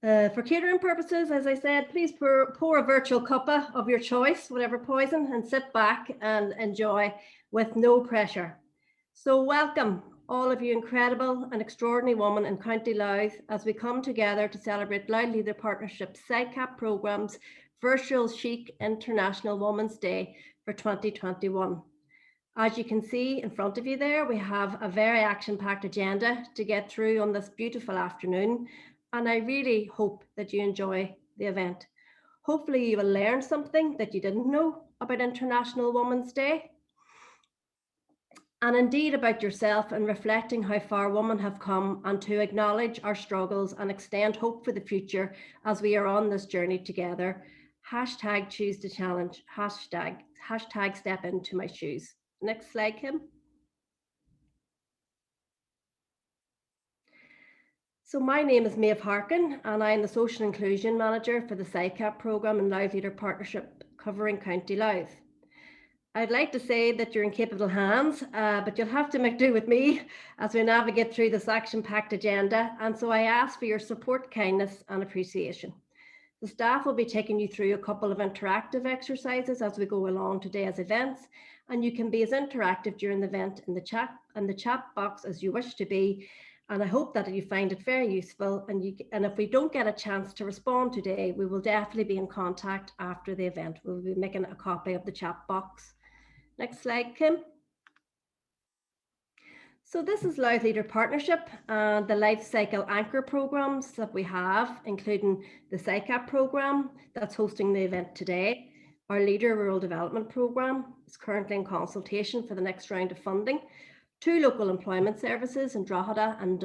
For catering purposes, as I said, please pour a virtual cuppa of your choice, whatever poison, and sit back and enjoy with no pressure. So welcome all of you incredible and extraordinary women in County Louth as we come together to celebrate Louth Leader Partnership SICAP programme's virtual Chic International Women's Day for 2021. As you can see in front of you there, we have a very action-packed agenda to get through on this beautiful afternoon, and I really hope that you enjoy the event. Hopefully you will learn something that you didn't know about International Women's Day, and indeed about yourself, and reflecting how far women have come, and to acknowledge our struggles and extend hope for the future as we are on this journey together. Hashtag #ChooseToChallenge, hashtag step into my shoes. Next slide, Kim. So my name is Maeve Harkin, and I'm the Social Inclusion Manager for the SICAP programme in Louth Leader Partnership covering County Louth. I'd like to say that you're in capable hands, but you'll have to make do with me as we navigate through this action-packed agenda, and so I ask for your support, kindness and appreciation. The staff will be taking you through a couple of interactive exercises as we go along today's events, and you can be as interactive during the event in the chat box as you wish to be. And I hope that you find it very useful, and if we don't get a chance to respond today, we will definitely be in contact after the event. We'll be making a copy of the chat box. Next slide, Kim. So this is Louth Leader Partnership and the life cycle anchor programs that we have, including the SICAP program that's hosting the event today. Our Leader Rural Development program is currently in consultation for the next round of funding. 2 local employment services in Drogheda and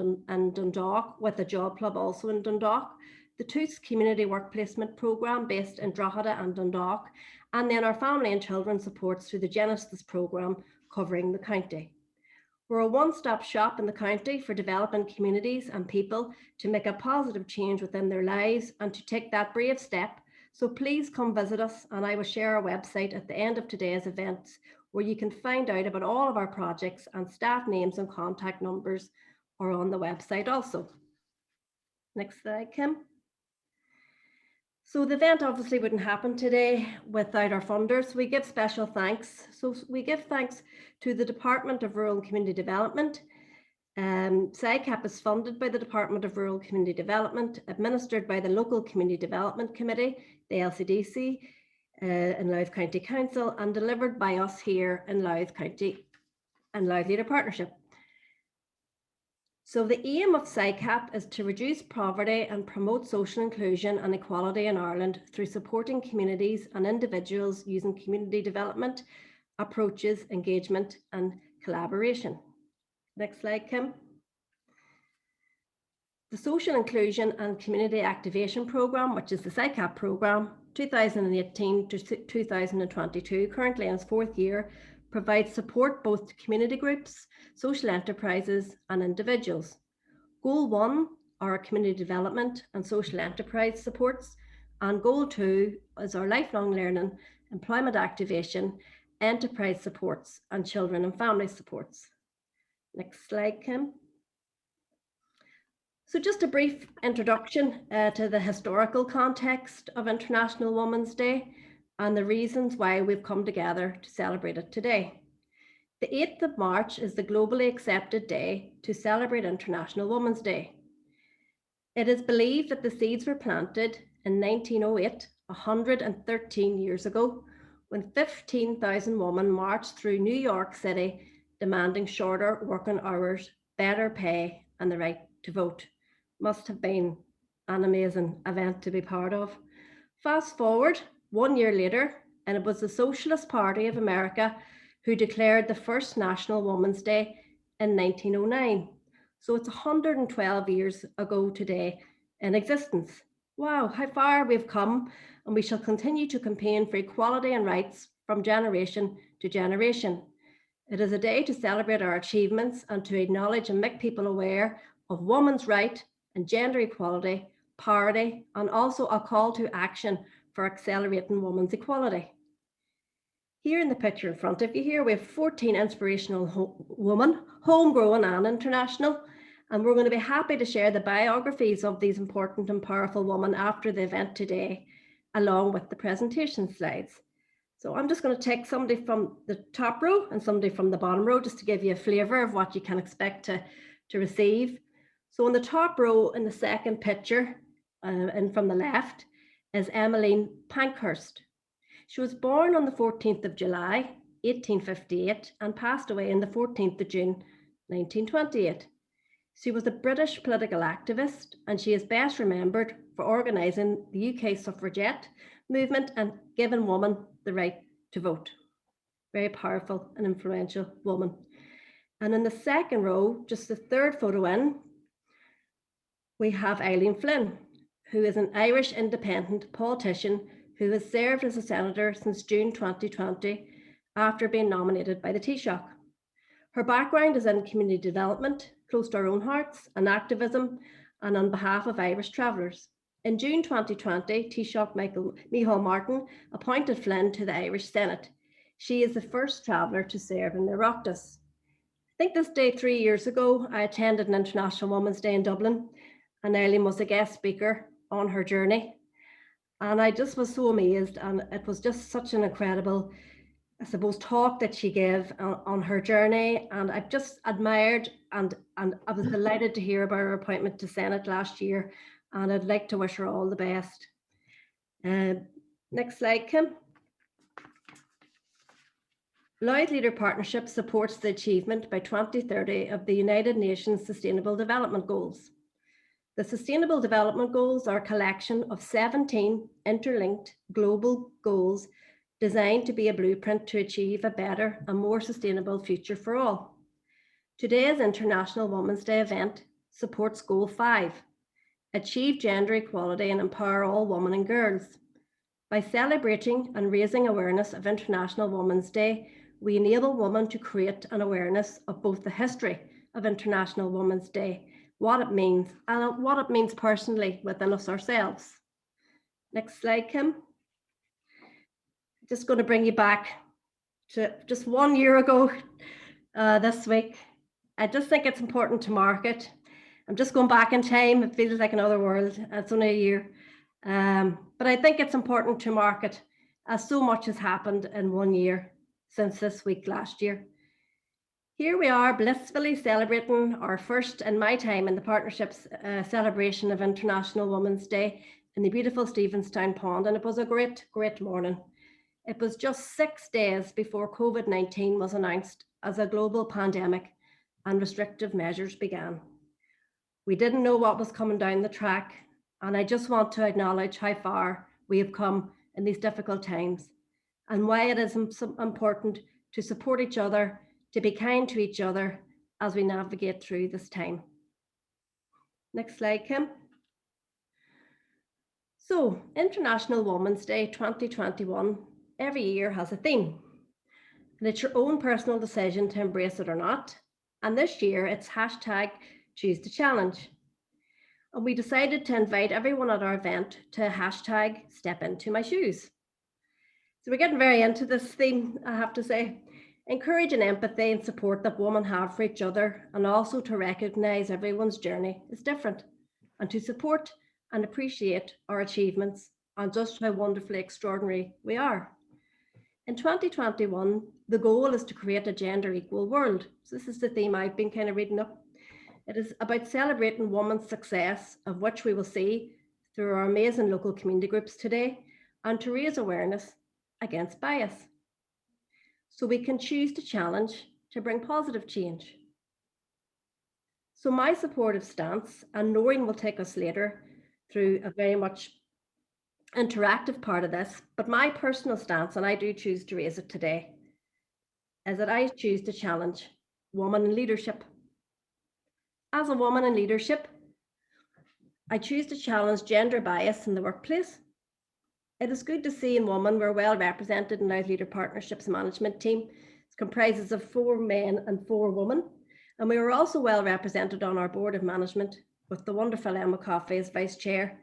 Dundalk, with a job club also in Dundalk. The TOOS Community Work Placement Programme based in Drogheda and Dundalk, and then our family and children supports through the Genesis programme covering the county. We're a one-stop shop in the county for developing communities and people to make a positive change within their lives and to take that brave step. So please come visit us, and I will share our website at the end of today's events, where you can find out about all of our projects, and staff names and contact numbers are on the website also. Next slide, Kim. So the event obviously wouldn't happen today without our funders. We give special thanks. So we give thanks to the Department of Rural and Community Development. SICAP is funded by the Department of Rural Community Development, administered by the Local Community Development Committee, the LCDC, in Louth County Council, and delivered by us here in Louth County and Louth Leader Partnership. So the aim of SICAP is to reduce poverty and promote social inclusion and equality in Ireland through supporting communities and individuals using community development approaches, engagement and collaboration. Next slide, Kim. The Social Inclusion and Community Activation Programme, which is the SICAP programme, 2018 to 2022, currently in its 4th year, provides support both to community groups, social enterprises and individuals. Goal 1 are community development and social enterprise supports, and Goal 2 is our lifelong learning, employment activation, enterprise supports and children and family supports. Next slide, Kim. So just a brief introduction to the historical context of International Women's Day and the reasons why we've come together to celebrate it today. The 8th of March is the globally accepted day to celebrate International Women's Day. It is believed that the seeds were planted in 1908, 113 years ago, when 15,000 women marched through New York City demanding shorter working hours, better pay and the right to vote. Must have been an amazing event to be part of. Fast forward 1 year later, and it was the Socialist Party of America who declared the first National Women's Day in 1909. So it's 112 years ago today in existence. Wow, how far we've come, and we shall continue to campaign for equality and rights from generation to generation. It is a day to celebrate our achievements and to acknowledge and make people aware of women's right and gender equality, parity, and also a call to action for accelerating women's equality. Here in the picture in front of you here, we have 14 inspirational women, homegrown and international, And we're going to be happy to share the biographies of these important and powerful women after the event today, along with the presentation slides. So I'm just going to take somebody from the top row and somebody from the bottom row just to give you a flavour of what you can expect to receive. So in the top row, in the second picture, and from the left, is Emmeline Pankhurst. She was born on the 14th of July, 1858, and passed away on the 14th of June, 1928. She was a British political activist, and she is best remembered for organising the UK suffragette movement and giving women the right to vote. Very powerful and influential woman. And in the second row, just the third photo in, we have Eileen Flynn, who is an Irish independent politician who has served as a senator since June 2020 after being nominated by the Taoiseach. Her background is in community development, close to our own hearts, and activism, and on behalf of Irish travellers. In June 2020, Taoiseach Micheál Martin appointed Flynn to the Irish Senate. She is the first traveller to serve in the Oireachtas. I think this day 3 years ago, I attended an International Women's Day in Dublin, and Eileen was a guest speaker on her journey. And I just was so amazed, and it was just such an incredible, I suppose, talk that she gave on her journey. And I've just admired, and I was delighted to hear about her appointment to Senate last year. And I'd like to wish her all the best. Next slide, Kim. Louth Leader Partnership supports the achievement by 2030 of the United Nations Sustainable Development Goals. The Sustainable Development Goals are a collection of 17 interlinked global goals designed to be a blueprint to achieve a better and more sustainable future for all. Today's International Women's Day event supports Goal 5, achieve gender equality and empower all women and girls. By celebrating and raising awareness of International Women's Day, we enable women to create an awareness of both the history of International Women's Day, what it means, and what it means personally within us ourselves. Next slide, Kim. Just going to bring you back to just 1 year ago this week. I just think it's important to mark it. I'm just going back in time. It feels like another world. It's only a year. But I think it's important to mark it as so much has happened in 1 year since this week last year. Here we are blissfully celebrating our first, in my time, in the partnership's celebration of International Women's Day in the beautiful Stephenstown Pond. And it was a great, great morning. It was just 6 days before COVID-19 was announced as a global pandemic and restrictive measures began. We didn't know what was coming down the track, and I just want to acknowledge how far we have come in these difficult times and why it is important to support each other, to be kind to each other as we navigate through this time. Next slide, Kim. So, International Women's Day 2021 every year has a theme, and it's your own personal decision to embrace it or not. And this year it's hashtag #ChooseToChallenge. And we decided to invite everyone at our event to hashtag step into my shoes. So we're getting very into this theme, I have to say. Encouraging empathy and support that women have for each other, and also to recognise everyone's journey is different, and to support and appreciate our achievements and just how wonderfully extraordinary we are. In 2021, the goal is to create a gender equal world. So this is the theme I've been kind of reading up. It is about celebrating women's success, of which we will see through our amazing local community groups today, and to raise awareness against bias, so we can choose to challenge to bring positive change. So my supportive stance, and Noreen will take us later through a very much interactive part of this, but my personal stance, and I do choose to raise it today, is that I choose to challenge women in leadership. As a woman in leadership, I choose to challenge gender bias in the workplace. It is good to see in women we're well represented in Louth Leader Partnership's management team. It comprises of 4 men and 4 women. And we were also well represented on our board of management with the wonderful Emma Coffey as vice chair.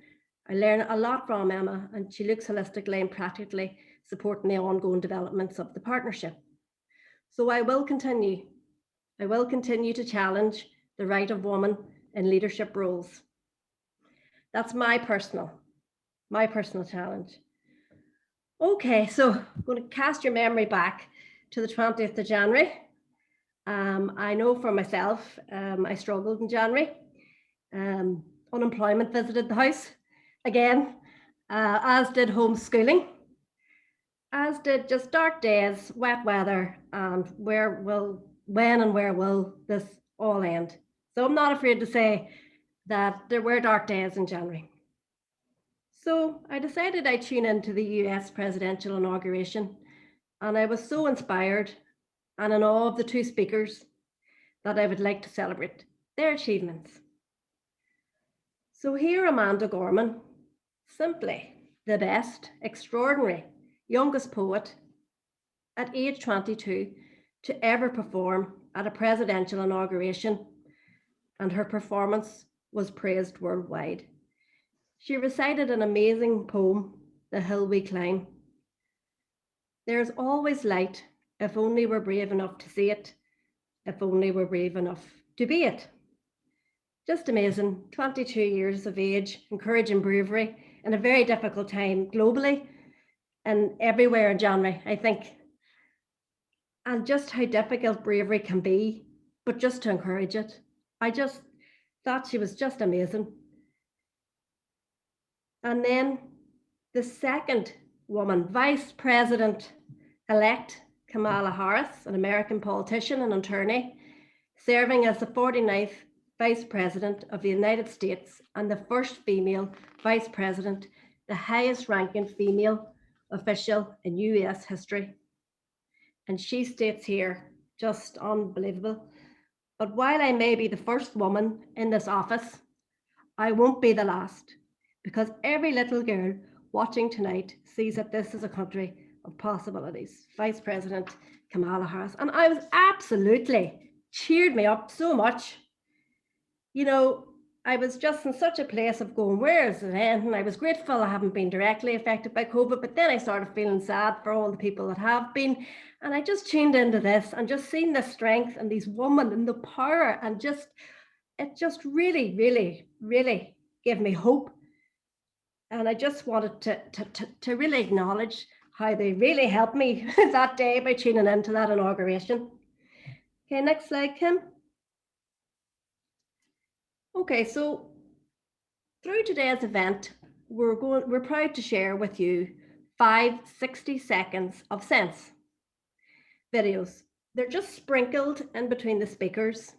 I learn a lot from Emma, and she looks holistically and practically supporting the ongoing developments of the partnership. So I will continue to challenge the right of women in leadership roles. That's my personal challenge. Okay, so I'm going to cast your memory back to the 20th of January. I know for myself, I struggled in January. Unemployment visited the house again, as did homeschooling, as did just dark days, wet weather, and when and where will this all end? So I'm not afraid to say that there were dark days in January. So I decided I'd tune into the US presidential inauguration, and I was so inspired and in awe of the two speakers that I would like to celebrate their achievements. So here Amanda Gorman, simply the best, extraordinary, youngest poet at age 22 to ever perform at a presidential inauguration, and her performance was praised worldwide. She recited an amazing poem, The Hill We Climb. There's always light, if only we're brave enough to see it, if only we're brave enough to be it. Just amazing, 22 years of age, courage and bravery in a very difficult time globally and everywhere in January, I think. And just how difficult bravery can be, but just to encourage it. I just thought she was just amazing. And then the second woman, Vice President-elect Kamala Harris, an American politician and attorney, serving as the 49th Vice President of the United States and the first female Vice President, the highest ranking female official in US history. And she states here, just unbelievable, but while I may be the first woman in this office, I won't be the last, because every little girl watching tonight sees that this is a country of possibilities. Vice President Kamala Harris. And I was absolutely cheered me up so much. You know, I was just in such a place of going, where is it ending? I was grateful I haven't been directly affected by COVID, but then I started feeling sad for all the people that have been. And I just tuned into this and just seen the strength and these women and the power, and just, it just really, really, really gave me hope. And I just wanted to really acknowledge how they really helped me that day by tuning into that inauguration. Okay, next slide, Kim. Okay, so through today's event, we're proud to share with you 5 60 seconds of sense videos. They're just sprinkled in between the speakers.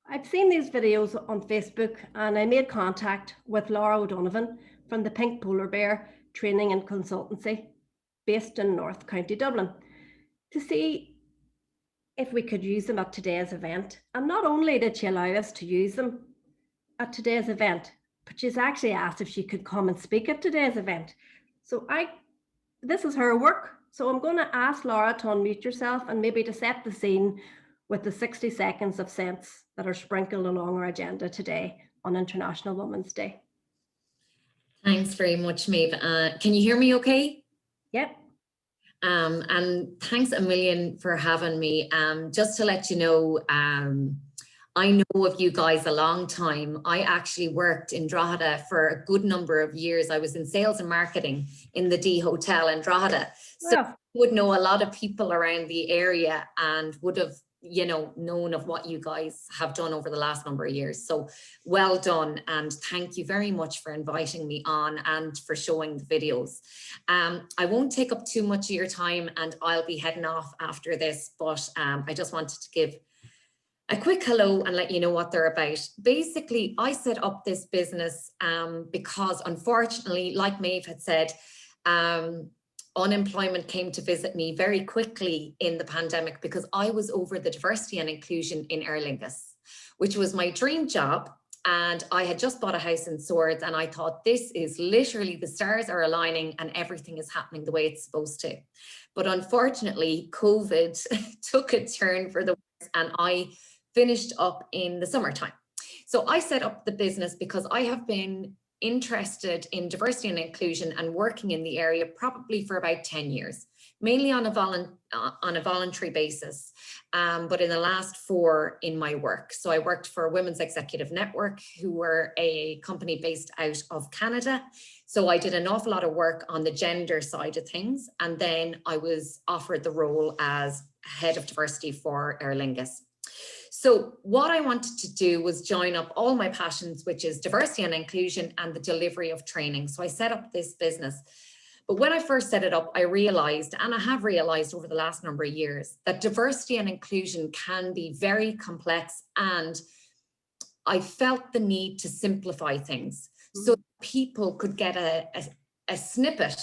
I've seen these videos on Facebook, and I made contact with Laura O'Donovan from the Pink Polar Bear Training and Consultancy based in North County Dublin to see if we could use them at today's event. And not only did she allow us to use them at today's event, but she's actually asked if she could come and speak at today's event. So this is her work. So I'm going to ask Laura to unmute yourself and maybe to set the scene with the 60 seconds of sense that are sprinkled along our agenda today on International Women's Day. Thanks very much, Maeve. Can you hear me okay? Yep. And thanks a million for having me. Just to let you know, I know of you guys a long time. I actually worked in Drogheda for a good number of years. I was in sales and marketing in the D Hotel in Drogheda. So I would know a lot of people around the area and would have, you know, known of what you guys have done over the last number of years. So well done. And thank you very much for inviting me on and for showing the videos. I won't take up too much of your time and I'll be heading off after this, but I just wanted to give a quick hello and let you know what they're about. Basically, I set up this business because unfortunately, like Maeve had said, unemployment came to visit me very quickly in the pandemic because I was over the diversity and inclusion in Aer Lingus, which was my dream job. And I had just bought a house in Swords and I thought, this is literally, the stars are aligning and everything is happening the way it's supposed to. But unfortunately, COVID took a turn for the worse and I finished up in the summertime. So I set up the business because I have been interested in diversity and inclusion and working in the area probably for about 10 years, mainly on a voluntary basis, but in the last 4 in my work. So I worked for Women's Executive Network, who were a company based out of Canada. So I did an awful lot of work on the gender side of things. And then I was offered the role as head of diversity for Aer Lingus. So what I wanted to do was join up all my passions, which is diversity and inclusion and the delivery of training. So I set up this business. But when I first set it up, I realized, and I have realized over the last number of years, that diversity and inclusion can be very complex. And I felt the need to simplify things so people could get a snippet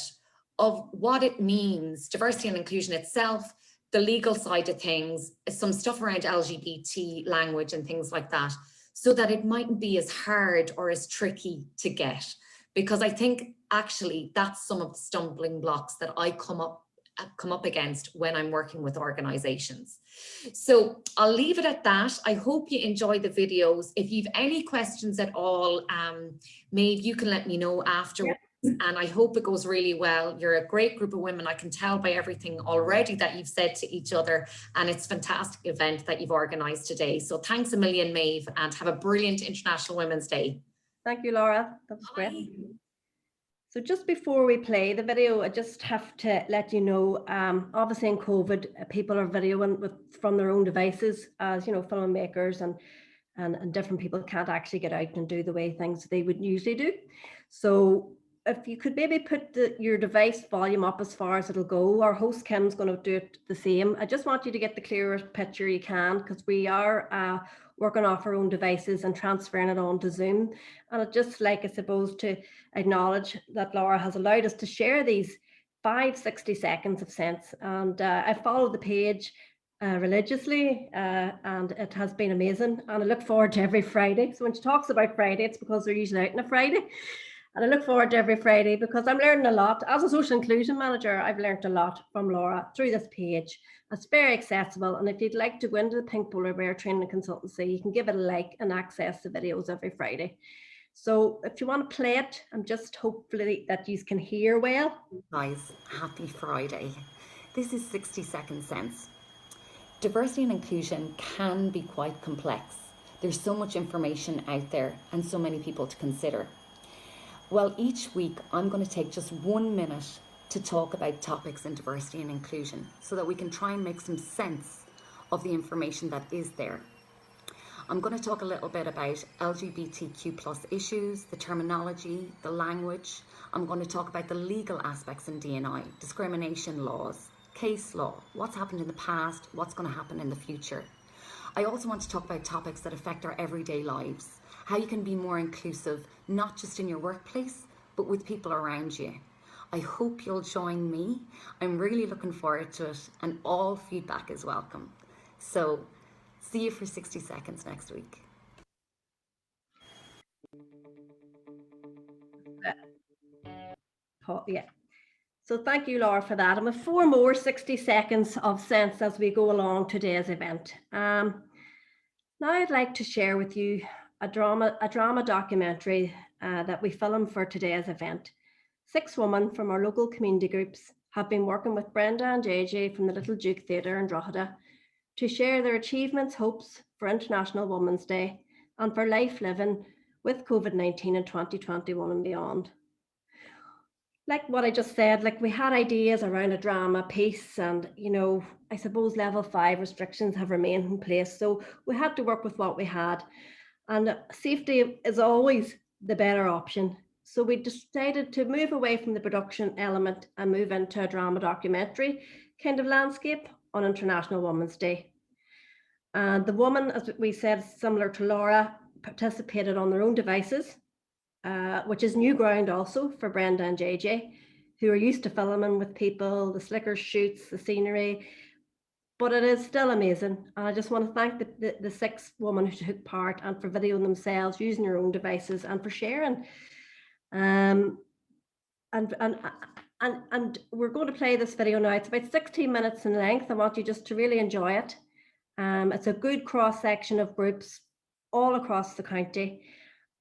of what it means, diversity and inclusion itself, the legal side of things, some stuff around LGBT language and things like that, so that it mightn't be as hard or as tricky to get. Because I think actually that's some of the stumbling blocks that I come up against when I'm working with organizations. So I'll leave it at that. I hope you enjoy the videos. If you've any questions at all, Maeve, you can let me know afterwards. Yeah. And I hope it goes really well. You're a great group of women. I can tell by everything already that you've said to each other, and it's a fantastic event that you've organized today. So thanks a million, Maeve, and have a brilliant International Women's Day. Thank you, Laura. That was great. So just before we play the video, I just have to let you know, obviously in COVID, people are videoing from their own devices, as you know, filmmakers and different people can't actually get out and do the way things they would usually do. So if you could maybe put your device volume up as far as it'll go, our host Kim's going to do it the same. I just want you to get the clearest picture you can, because we are working off our own devices and transferring it on to Zoom. And I'd just like, I suppose, to acknowledge that Laura has allowed us to share these 60 seconds of sense. And I follow the page religiously, and it has been amazing. And I look forward to every Friday. So when she talks about Friday, it's because they're usually out on a Friday. And I look forward to every Friday because I'm learning a lot. As a social inclusion manager, I've learned a lot from Laura through this page. It's very accessible. And if you'd like to go into the Pink Polar Bear Training Consultancy, you can give it a like and access the videos every Friday. So if you want to play it, I'm just hopefully that you can hear well. Guys, happy Friday. This is 60 Second Sense. Diversity and inclusion can be quite complex. There's so much information out there and so many people to consider. Well, each week I'm going to take just 1 minute to talk about topics in diversity and inclusion so that we can try and make some sense of the information that is there. I'm going to talk a little bit about LGBTQ+ issues, the terminology, the language. I'm going to talk about the legal aspects in D&I, discrimination laws, case law, what's happened in the past, what's going to happen in the future. I also want to talk about topics that affect our everyday lives, how you can be more inclusive, not just in your workplace, but with people around you. I hope you'll join me. I'm really looking forward to it, and all feedback is welcome. So, see you for 60 seconds next week. Yeah. So thank you, Laura, for that. And with 4 more 60 seconds of sense as we go along today's event. Now I'd like to share with you a drama documentary that we filmed for today's event. 6 women from our local community groups have been working with Brenda and JJ from the Little Duke Theatre in Drogheda to share their achievements, hopes for International Women's Day and for life living with COVID-19 in 2021 and beyond. Like what I just said, like we had ideas around a drama piece, and you know, I suppose level 5 restrictions have remained in place, so we had to work with what we had, and safety is always the better option. So we decided to move away from the production element and move into a drama documentary kind of landscape on International Women's Day. And the women, as we said, similar to Laura, participated on their own devices, which is new ground also for Brenda and JJ, who are used to filming with people, the slicker shoots, the scenery, but it is still amazing. And I just want to thank the 6 women who took part and for videoing themselves using their own devices and for sharing. And we're going to play this video now. It's about 16 minutes in length. I want you just to really enjoy it. It's a good cross section of groups all across the county.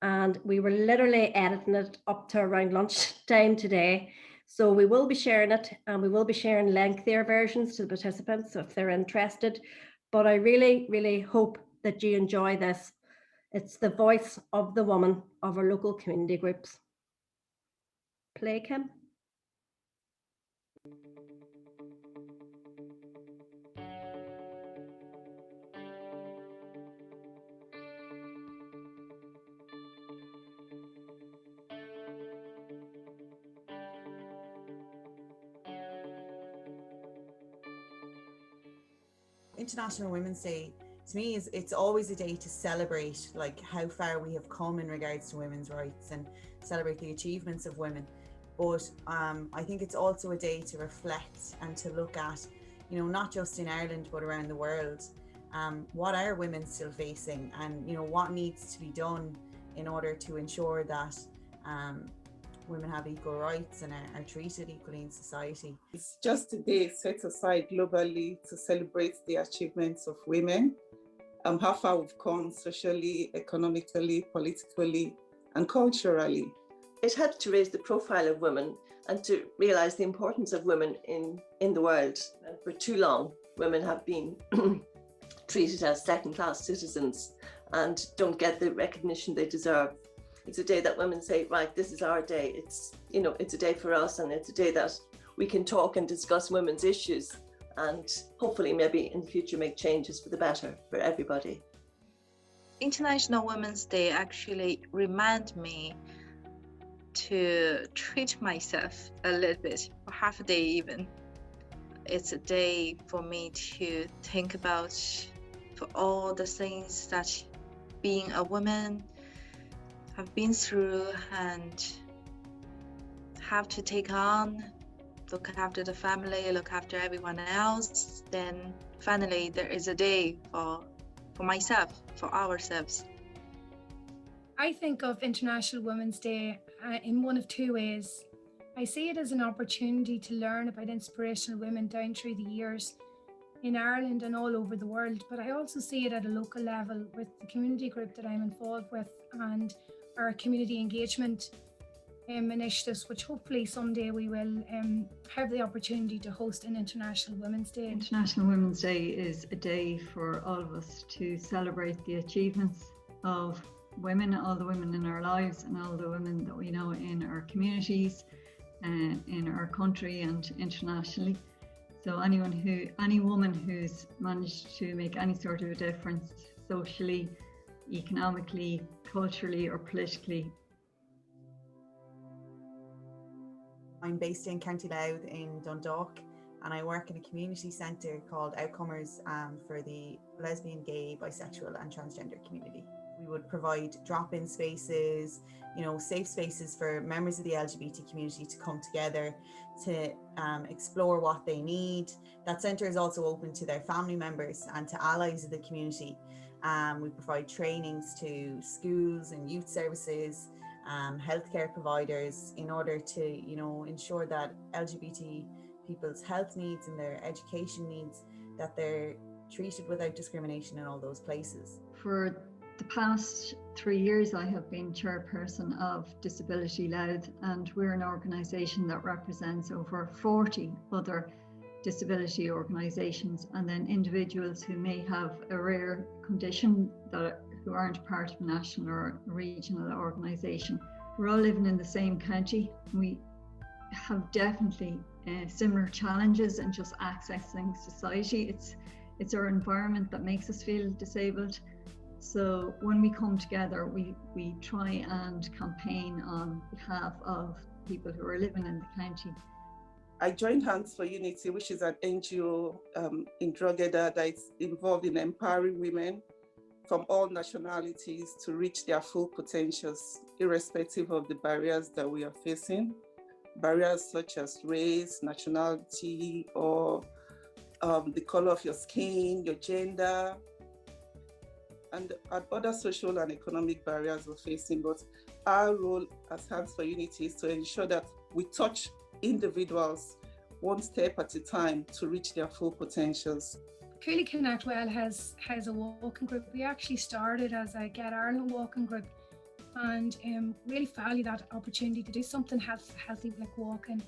And we were literally editing it up to around lunchtime today. So we will be sharing it, and we will be sharing lengthier versions to the participants if they're interested. But I really, really hope that you enjoy this. It's the voice of the woman of our local community groups. Play, Kim. International Women's Day, to me, it's always a day to celebrate like how far we have come in regards to women's rights and celebrate the achievements of women. But I think it's also a day to reflect and to look at, you know, not just in Ireland but around the world, what are women still facing, and you know what needs to be done in order to ensure that women have equal rights and are treated equally in society. It's just a day set aside globally to celebrate the achievements of women, how far we've come socially, economically, politically, and culturally. It helps to raise the profile of women and to realise the importance of women in the world. And for too long, women have been treated as second-class citizens and don't get the recognition they deserve. It's a day that women say, right, this is our day. It's, you know, it's a day for us, and it's a day that we can talk and discuss women's issues and hopefully maybe in the future make changes for the better for everybody. International Women's Day actually remind me to treat myself a little bit, or half a day even. It's a day for me to think about for all the things that being a woman have been through and have to take on, look after the family, look after everyone else. Then finally there is a day for myself, for ourselves. I think of International Women's Day in one of two ways. I see it as an opportunity to learn about inspirational women down through the years in Ireland and all over the world, but I also see it at a local level with the community group that I'm involved with and our community engagement initiatives, which hopefully someday we will have the opportunity to host an International Women's Day. International Women's Day is a day for all of us to celebrate the achievements of women, all the women in our lives and all the women that we know in our communities and in our country and internationally. So any woman who's managed to make any sort of a difference socially, economically, culturally or politically. I'm based in County Louth in Dundalk, and I work in a community centre called Outcomers for the lesbian, gay, bisexual and transgender community. We would provide drop-in spaces, you know, safe spaces for members of the LGBT community to come together to explore what they need. That centre is also open to their family members and to allies of the community. We provide trainings to schools and youth services, healthcare providers, in order to, you know, ensure that LGBT people's health needs and their education needs, that they're treated without discrimination in all those places. For the past 3 years, I have been chairperson of Disability Louth, and we're an organisation that represents over 40 other disability organisations, and then individuals who may have a rare condition who aren't part of a national or regional organisation. We're all living in the same county. We have definitely similar challenges in just accessing society. It's our environment that makes us feel disabled. So when we come together, we try and campaign on behalf of people who are living in the county. I joined Hands for Unity, which is an NGO in Drogheda that is involved in empowering women from all nationalities to reach their full potentials, irrespective of the barriers that we are facing. Barriers such as race, nationality, or the color of your skin, your gender, and other social and economic barriers we're facing. But our role as Hands for Unity is to ensure that we touch individuals one step at a time to reach their full potentials. Cooley Connect Well has a walking group. We actually started as a Get Ireland walking group, and really value that opportunity to do something healthy like walking.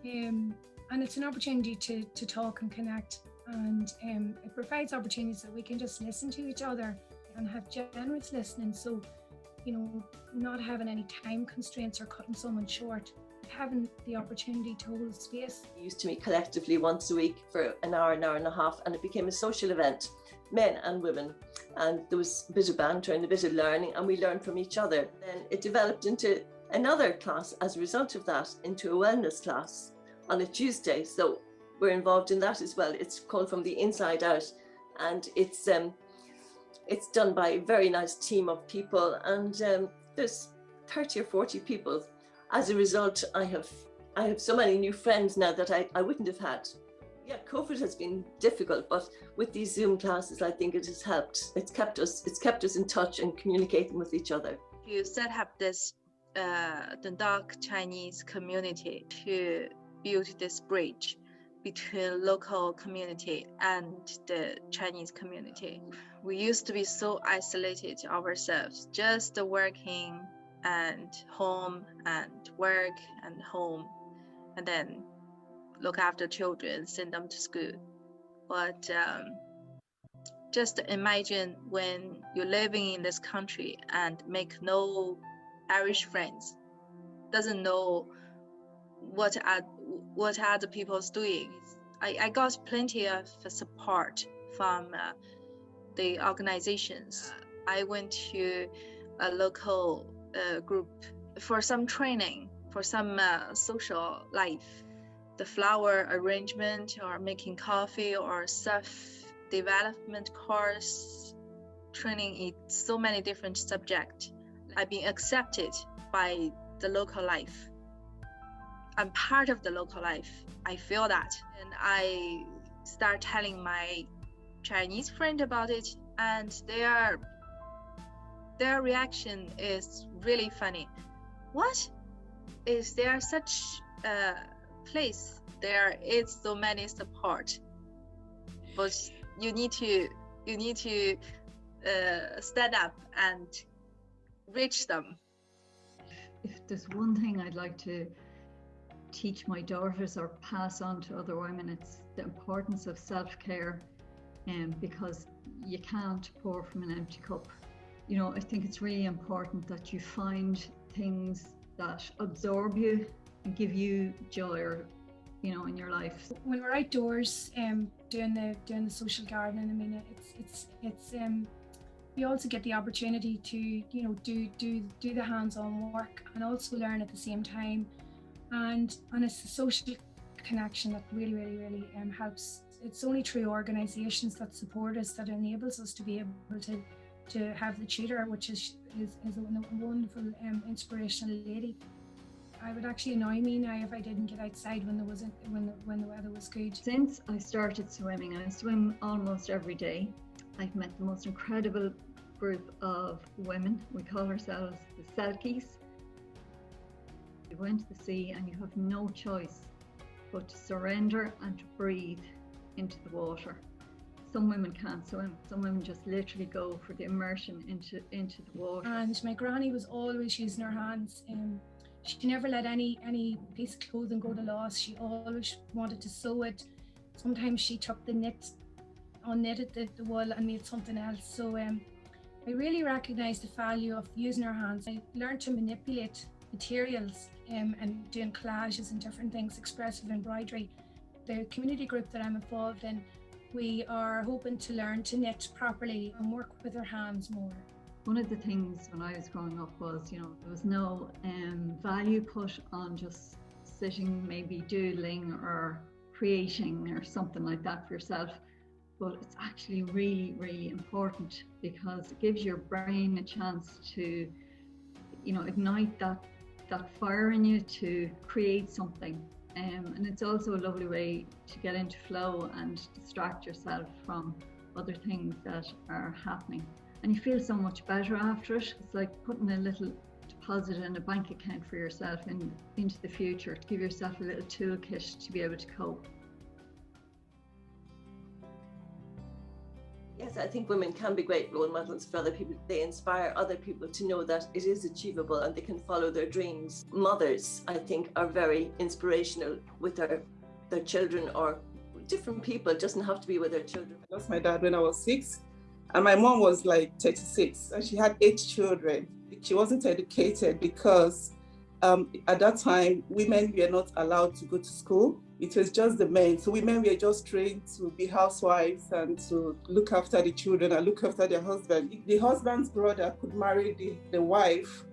And it's an opportunity to talk and connect, and it provides opportunities that we can just listen to each other and have generous listening. So, you know, not having any time constraints or cutting someone short, having the opportunity to hold space. We used to meet collectively once a week for an hour and a half, and it became a social event, men and women. And there was a bit of banter and a bit of learning, and we learned from each other. Then it developed into another class as a result of that, into a wellness class on a Tuesday. So we're involved in that as well. It's called From the Inside Out, and it's done by a very nice team of people, and there's 30 or 40 people. As a result, I have so many new friends now that I wouldn't have had. Yeah, COVID has been difficult, but with these Zoom classes, I think it has helped. It's kept us in touch and communicating with each other. You set up this Dundalk Chinese community to build this bridge between local community and the Chinese community. We used to be so isolated ourselves, just working and home and work and home, and then look after children, send them to school. But just imagine when you're living in this country and make no Irish friends, doesn't know what other people's doing. I got plenty of support from the organizations. I went to a local group for some training, for some social life, the flower arrangement or making coffee or self-development course, training in so many different subjects. I've been accepted by the local life. I'm part of the local life. I feel that. And I start telling my Chinese friend about it, and their reaction is really funny. What? Is there such a place? There is so many support, but you need to stand up and reach them. If there's one thing I'd like to teach my daughters or pass on to other women, it's the importance of self-care, because you can't pour from an empty cup. You know, I think it's really important that you find things that absorb you and give you joy, or, you know, in your life. When we're outdoors doing the social gardening, I mean, it's you also get the opportunity to, you know, do the hands-on work and also learn at the same time, and it's a social connection that really helps. It's only through organisations that support us that enables us to be able to have the tutor, which is a wonderful inspirational lady. I would actually annoy me now if I didn't get outside when the weather was good. Since I started swimming, I swim almost every day. I've met the most incredible group of women. We call ourselves the Selkies. You go into the sea and you have no choice but to surrender and to breathe into the water. Some women can't swim. Some women just literally go for the immersion into the water. And my granny was always using her hands. She never let any piece of clothing go to loss. She always wanted to sew it. Sometimes she took the knit, unknitted the wool and made something else. So I really recognised the value of using her hands. I learned to manipulate materials and doing collages and different things, expressive embroidery. The community group that I'm involved in, we are hoping to learn to knit properly and work with our hands more. One of the things when I was growing up was, you know, there was no value put on just sitting, maybe doodling or creating or something like that for yourself. But it's actually really important, because it gives your brain a chance to, you know, ignite that fire in you to create something. And it's also a lovely way to get into flow and distract yourself from other things that are happening. And you feel so much better after it. It's like putting a little deposit in a bank account for yourself into the future, to give yourself a little toolkit to be able to cope. Yes, I think women can be great role models for other people. They inspire other people to know that it is achievable and they can follow their dreams. Mothers, I think, are very inspirational with their children, or different people. It doesn't have to be with their children. I lost my dad when I was 6, and my mom was like 36, and she had 8 children. She wasn't educated because at that time, women were not allowed to go to school. It was just the men. So women were just trained to be housewives and to look after the children and look after their husband. The husband's brother could marry the wife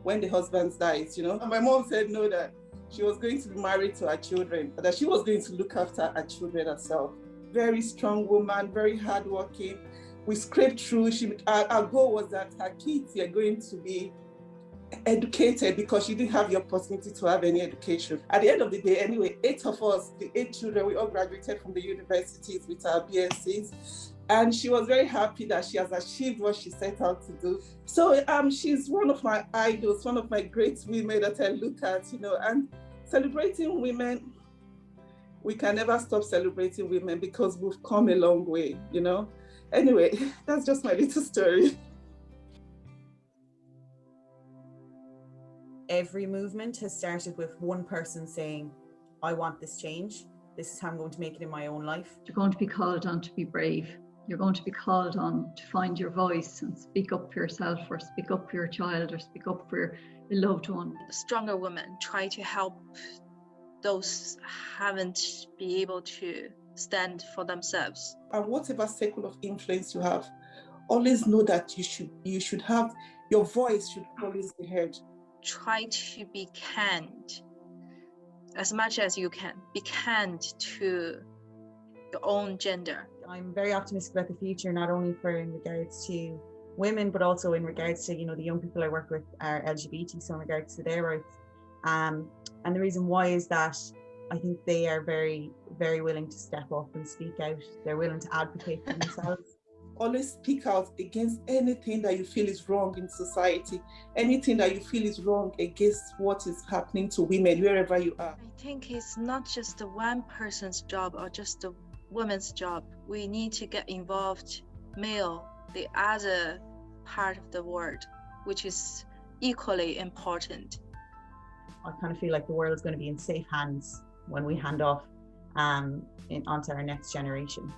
when the husband dies, you know. And my mom said no, that she was going to be married to her children, that she was going to look after her children herself. Very strong woman, very hardworking. We scraped through. Our goal was that her kids are going to be educated because she didn't have the opportunity to have any education. At the end of the day, anyway, 8 of us, the 8 children, we all graduated from the universities with our BScs. And she was very happy that she has achieved what she set out to do. So she's one of my idols, one of my great women that I look at, you know, and celebrating women, we can never stop celebrating women because we've come a long way, you know. Anyway, that's just my little story. Every movement has started with one person saying, I want this change. This is how I'm going to make it in my own life. You're going to be called on to be brave. You're going to be called on to find your voice and speak up for yourself, or speak up for your child, or speak up for your loved one. Stronger women try to help those haven't been able to stand for themselves. And whatever circle of influence you have, always know that you should have, your voice should always be heard. Try to be kind as much as you can. Be kind to your own gender. I'm very optimistic about the future, not only in regards to women, but also in regards to, you know, the young people I work with are LGBT, so in regards to their rights. And the reason why is that I think they are very, very willing to step up and speak out. They're willing to advocate for themselves. Always speak out against anything that you feel is wrong in society, anything that you feel is wrong against what is happening to women wherever you are. I think it's not just the one person's job or just the woman's job. We need to get involved, male, the other part of the world, which is equally important. I kind of feel like the world is going to be in safe hands when we hand off onto our next generation.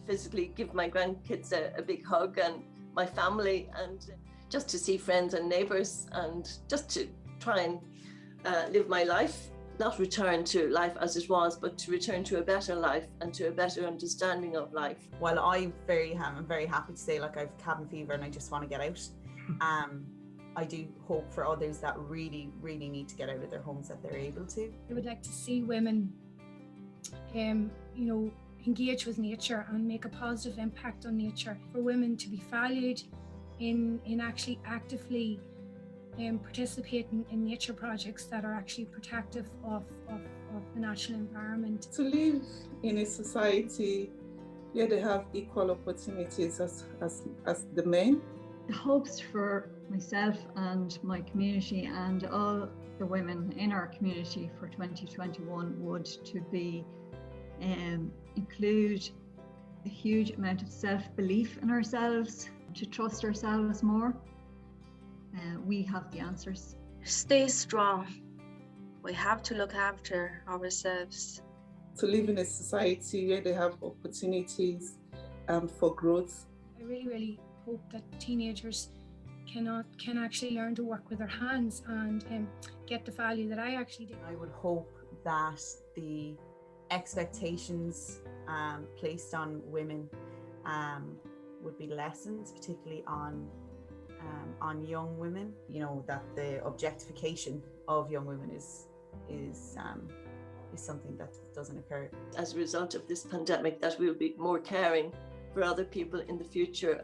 Physically give my grandkids a big hug, and my family, and just to see friends and neighbours, and just to try and live my life, not return to life as it was, but to return to a better life and to a better understanding of life. While I'm very happy to say, like, I've cabin fever and I just want to get out. I do hope for others that really, really need to get out of their homes that they're able to. I would like to see women, engage with nature and make a positive impact on nature. For women to be valued in actually actively participating in nature projects that are actually protective of the natural environment. To live in a society where they have equal opportunities as the men. The hopes for myself and my community and all the women in our community for 2021 would to be include a huge amount of self-belief in ourselves, to trust ourselves more. We have the answers. Stay strong. We have to look after ourselves. To live in a society where they have opportunities for growth. I really, really hope that teenagers can actually learn to work with their hands and get the value that I actually did. I would hope that the expectations placed on women would be lessened, particularly on young women. You know, that the objectification of young women is something that doesn't occur. As a result of this pandemic, that we'll be more caring for other people in the future,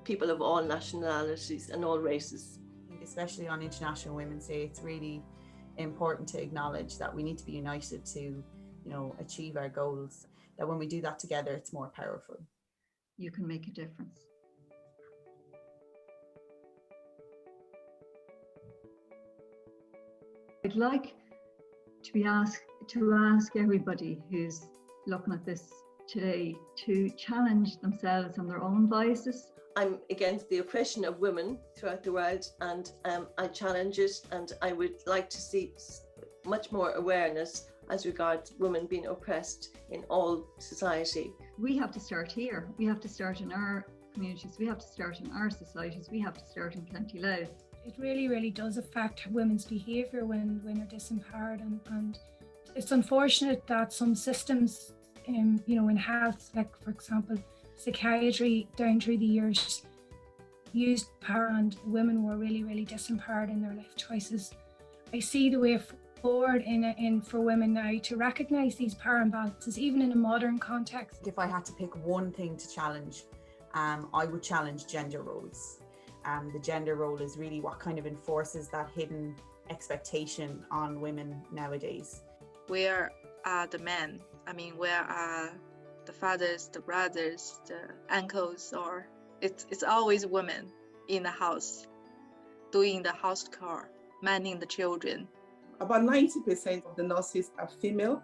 people of all nationalities and all races. Especially on International Women's Day, it's really important to acknowledge that we need to be united to, you know, achieve our goals. That when we do that together, it's more powerful. You can make a difference. I'd like to ask everybody who's looking at this today to challenge themselves and their own biases. I'm against the oppression of women throughout the world, and I challenge it, and I would like to see much more awareness as regards women being oppressed in all society. We have to start here. We have to start in our communities. We have to start in our societies. We have to start in County Louth. It really, really does affect women's behaviour when they're disempowered, and it's unfortunate that some systems, you know, in health, like for example, psychiatry down through the years used power, and women were really, really disempowered in their life choices. I see the way forward in for women now to recognise these power imbalances, even in a modern context. If I had to pick one thing to challenge, I would challenge gender roles. The gender role is really what kind of enforces that hidden expectation on women nowadays. Where are the men? I mean, where are the fathers, the brothers, the uncles? Or it's always women in the house, doing the house chore, manning the children. About 90% of the nurses are female,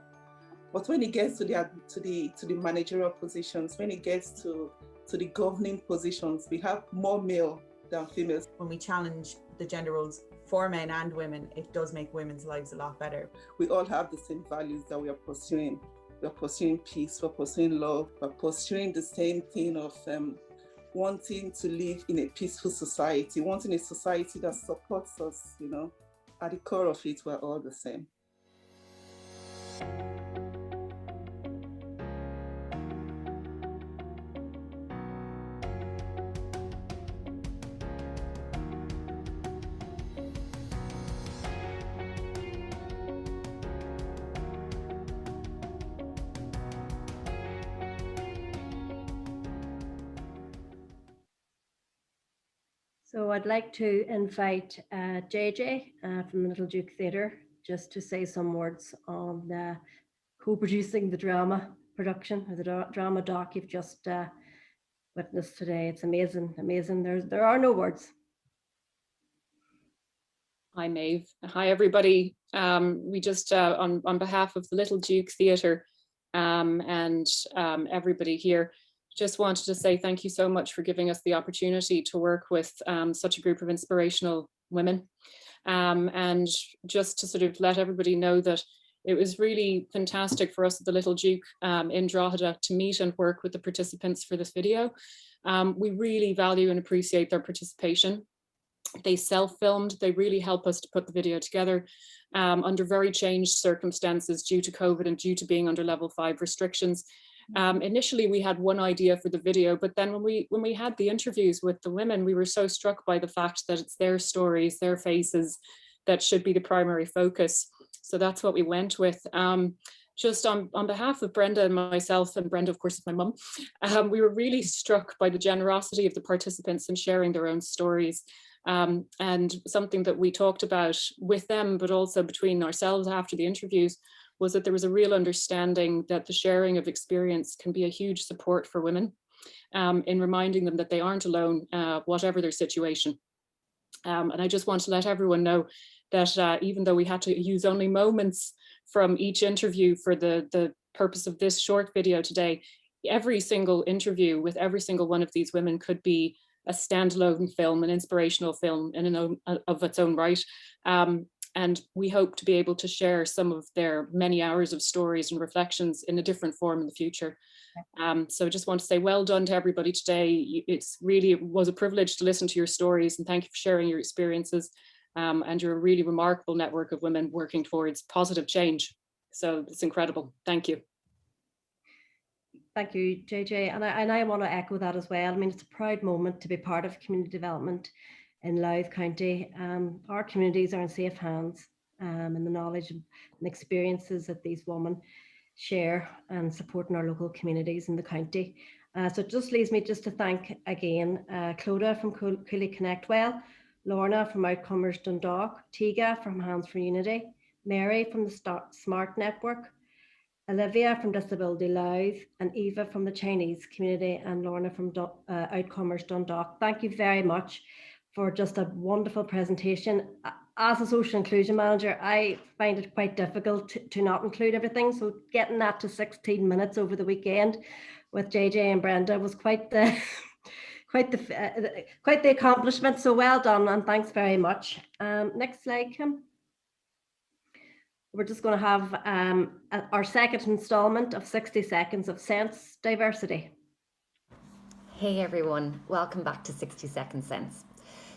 but when it gets to the managerial positions, when it gets to the governing positions, we have more male than females. When we challenge the gender roles for men and women, it does make women's lives a lot better. We all have the same values that we are pursuing. We're pursuing peace, we're pursuing love, we're pursuing the same thing of wanting to live in a peaceful society, wanting a society that supports us, you know. At the core of it, we're all the same. So I'd like to invite JJ from the Little Duke Theatre just to say some words on co-producing the drama production, or the drama doc you've just witnessed today. It's amazing, amazing. There are no words. Hi, Maeve. Hi, everybody. We just, on behalf of the Little Duke Theatre and everybody here, just wanted to say thank you so much for giving us the opportunity to work with such a group of inspirational women. And just to sort of let everybody know that it was really fantastic for us at the Little Duke in Drogheda to meet and work with the participants for this video. We really value and appreciate their participation. They self-filmed, they really help us to put the video together under very changed circumstances due to COVID and due to being under level 5 restrictions. Initially, we had one idea for the video, but then when we had the interviews with the women, we were so struck by the fact that it's their stories, their faces that should be the primary focus. So that's what we went with. Just on behalf of Brenda and myself, and Brenda, of course, is my mum, we were really struck by the generosity of the participants in sharing their own stories. And something that we talked about with them, but also between ourselves after the interviews, was that there was a real understanding that the sharing of experience can be a huge support for women in reminding them that they aren't alone, whatever their situation. And I just want to let everyone know that even though we had to use only moments from each interview for the purpose of this short video today, every single interview with every single one of these women could be a standalone film, an inspirational film in of its own right. And we hope to be able to share some of their many hours of stories and reflections in a different form in the future. So I just want to say well done to everybody today. It was a privilege to listen to your stories, and thank you for sharing your experiences. And you're a really remarkable network of women working towards positive change. So it's incredible. Thank you. Thank you, JJ. And I want to echo that as well. I mean, it's a proud moment to be part of community development in Louth County. Our communities are in safe hands, and the knowledge and experiences that these women share and supporting our local communities in the county. So it just leaves me just to thank again Clodagh from Cooley Connect Well, Lorna from Outcomers Dundalk, Tiga from Hands for Unity, Mary from the Smart Network, Olivia from Disability Louth, and Eva from the Chinese community, and Lorna from Outcomers Dundalk. Thank you very much for just a wonderful presentation. as a social inclusion manager, I find it quite difficult to not include everything. So getting that to 16 minutes over the weekend with JJ and Brenda was quite the quite the accomplishment. So well done, and thanks very much. Next slide, Kim. We're just going to have our second installment of 60 Seconds of Sense Diversity. Hey everyone, welcome back to 60 Second Sense.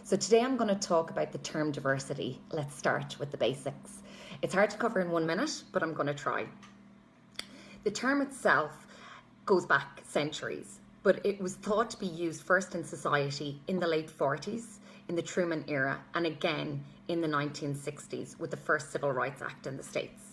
So today I'm going to talk about the term diversity. Let's start with the basics. It's hard to cover in 1 minute, but I'm going to try. The term itself goes back centuries, but it was thought to be used first in society in the late 40s, in the Truman era, and again in the 1960s with the first Civil Rights Act in the States.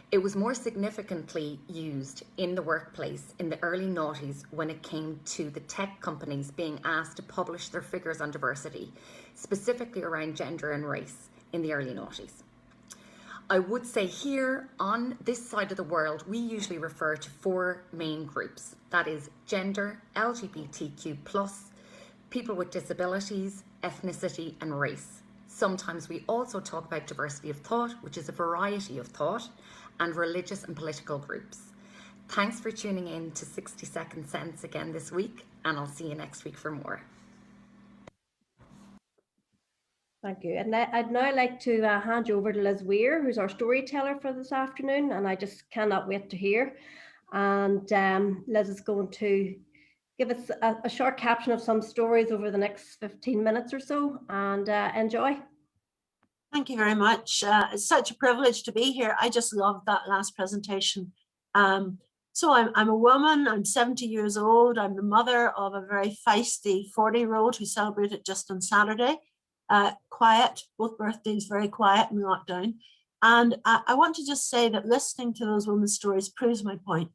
It was more significantly used in the workplace in the early noughties when it came to the tech companies being asked to publish their figures on diversity, specifically around gender and race in the early noughties. I would say here on this side of the world, we usually refer to 4 main groups. That is gender, LGBTQ+, people with disabilities, ethnicity, and race. Sometimes we also talk about diversity of thought, which is a variety of thought, and religious and political groups. Thanks for tuning in to 60 Second Sense again this week, and I'll see you next week for more. Thank you. And I'd now like to hand you over to Liz Weir, who's our storyteller for this afternoon, and I just cannot wait to hear. And Liz is going to give us a short caption of some stories over the next 15 minutes or so, and enjoy. Thank you very much. It's such a privilege to be here. I just loved that last presentation. So I'm a woman, I'm 70 years old. I'm the mother of a very feisty 40-year-old who celebrated just on Saturday. Quiet, both birthdays very quiet in lockdown. And I want to just say that listening to those women's stories proves my point.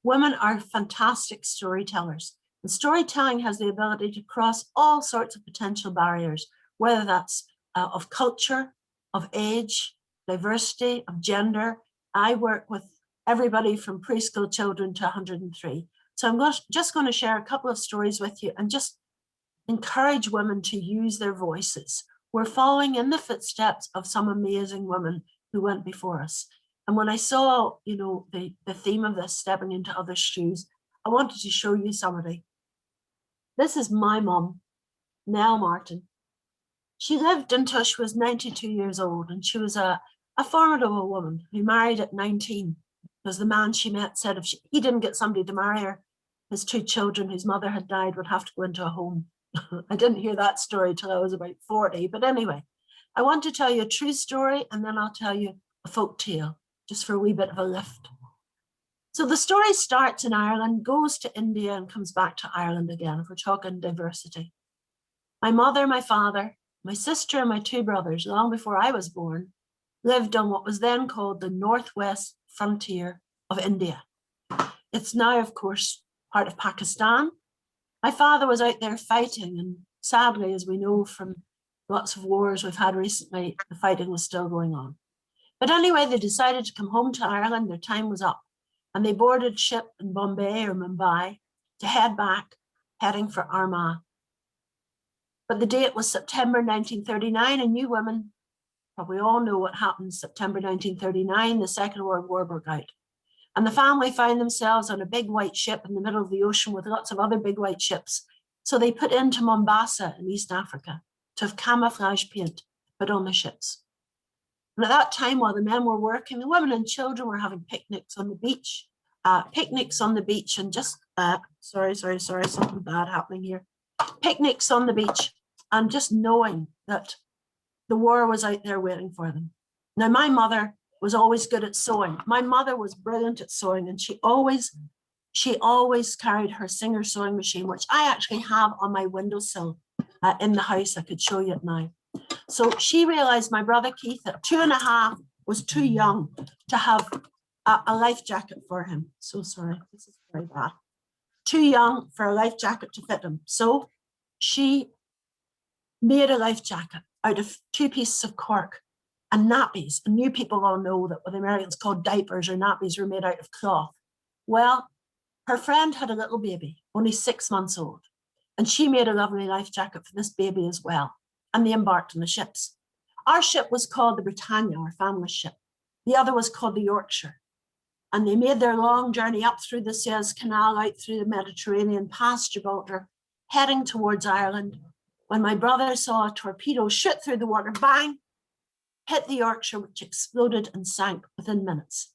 Women are fantastic storytellers. And storytelling has the ability to cross all sorts of potential barriers, whether that's of culture, of age, diversity, of gender. I work with everybody from preschool children to 103. So I'm just going to share a couple of stories with you and just encourage women to use their voices. We're following in the footsteps of some amazing women who went before us. And when I saw, you know, the theme of this, stepping into others' shoes, I wanted to show you somebody. This is my mum, Nell Martin. She lived until she was 92 years old, and she was a formidable woman who married at 19 because the man she met said if he didn't get somebody to marry her, his 2 children whose mother had died would have to go into a home. I didn't hear that story till I was about 40, but anyway, I want to tell you a true story and then I'll tell you a folk tale, just for a wee bit of a lift. So the story starts in Ireland, goes to India and comes back to Ireland again, if we're talking diversity. My mother, my father, my sister and my 2 brothers, long before I was born, lived on what was then called the northwest frontier of India. It's now, of course, part of Pakistan. My father was out there fighting, and sadly, as we know from lots of wars we've had recently, the fighting was still going on. But anyway, they decided to come home to Ireland. Their time was up, and they boarded ship in Bombay or Mumbai to head back, heading for Armagh. But the date was September 1939, and you women probably all know what happened in September 1939. The Second World War broke out. And the family found themselves on a big white ship in the middle of the ocean with lots of other big white ships. So they put into Mombasa in East Africa to have camouflage paint put on the ships. And at that time, while the men were working, the women and children were having picnics on the beach. And just, sorry, something bad happening here. Picnics on the beach, and just knowing that the war was out there waiting for them. Now, my mother was always good at sewing. My mother was brilliant at sewing, and she always carried her Singer sewing machine, which I actually have on my windowsill in the house. I could show you it now. So she realized my brother Keith at 2.5 was too young to have a life jacket for him. So sorry, this is very bad. Too young for a life jacket to fit him. So she made a life jacket out of 2 pieces of cork and nappies. And you people all know that what the Americans call diapers or nappies were made out of cloth. Well, her friend had a little baby, only 6 months old, and she made a lovely life jacket for this baby as well. And they embarked on the ships. Our ship was called the Britannia, our family ship. The other was called the Yorkshire. And they made their long journey up through the Suez Canal, out through the Mediterranean, past Gibraltar, heading towards Ireland, when my brother saw a torpedo shoot through the water, bang, hit the Yorkshire, which exploded and sank within minutes.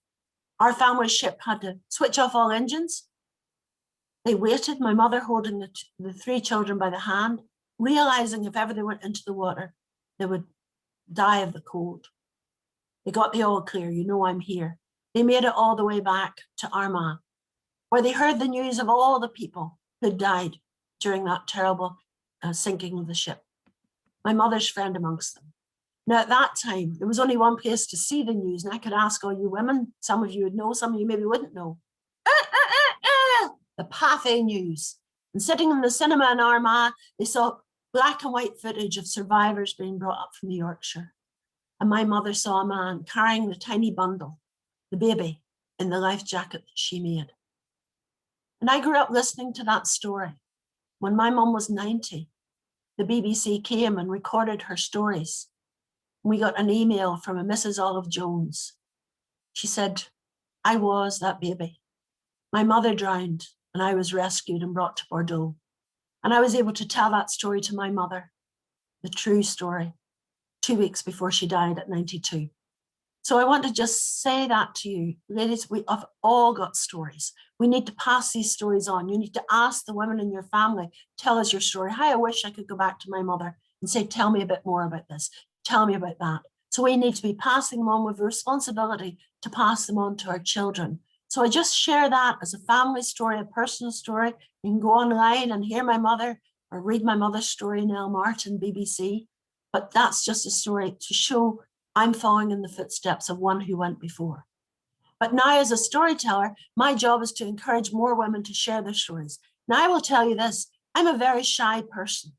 Our family ship had to switch off all engines. They waited, my mother holding the three children by the hand, realizing if ever they went into the water, they would die of the cold. They got the all clear, you know I'm here. They made it all the way back to Armagh, where they heard the news of all the people who died during that terrible sinking of the ship. My mother's friend amongst them. Now, at that time, there was only one place to see the news, and I could ask all you women, some of you would know, some of you maybe wouldn't know. The Pathé News. And sitting in the cinema in Armagh, they saw black and white footage of survivors being brought up from the Yorkshire. And my mother saw a man carrying the tiny bundle, the baby, in the life jacket that she made. And I grew up listening to that story. When my mum was 90, the BBC came and recorded her stories. We got an email from a Mrs. Olive Jones. She said, I was that baby. My mother drowned and I was rescued and brought to Bordeaux. And I was able to tell that story to my mother, the true story, 2 weeks before she died at 92. So I want to just say that to you, ladies, we have all got stories. We need to pass these stories on. You need to ask the women in your family, tell us your story. Hi, I wish I could go back to my mother and say, tell me a bit more about this. Tell me about that. So we need to be passing them on with responsibility to pass them on to our children. So I just share that as a family story, a personal story. You can go online and hear my mother or read my mother's story in El Martin, BBC. But that's just a story to show I'm following in the footsteps of one who went before. But now as a storyteller, my job is to encourage more women to share their stories. Now I will tell you this, I'm a very shy person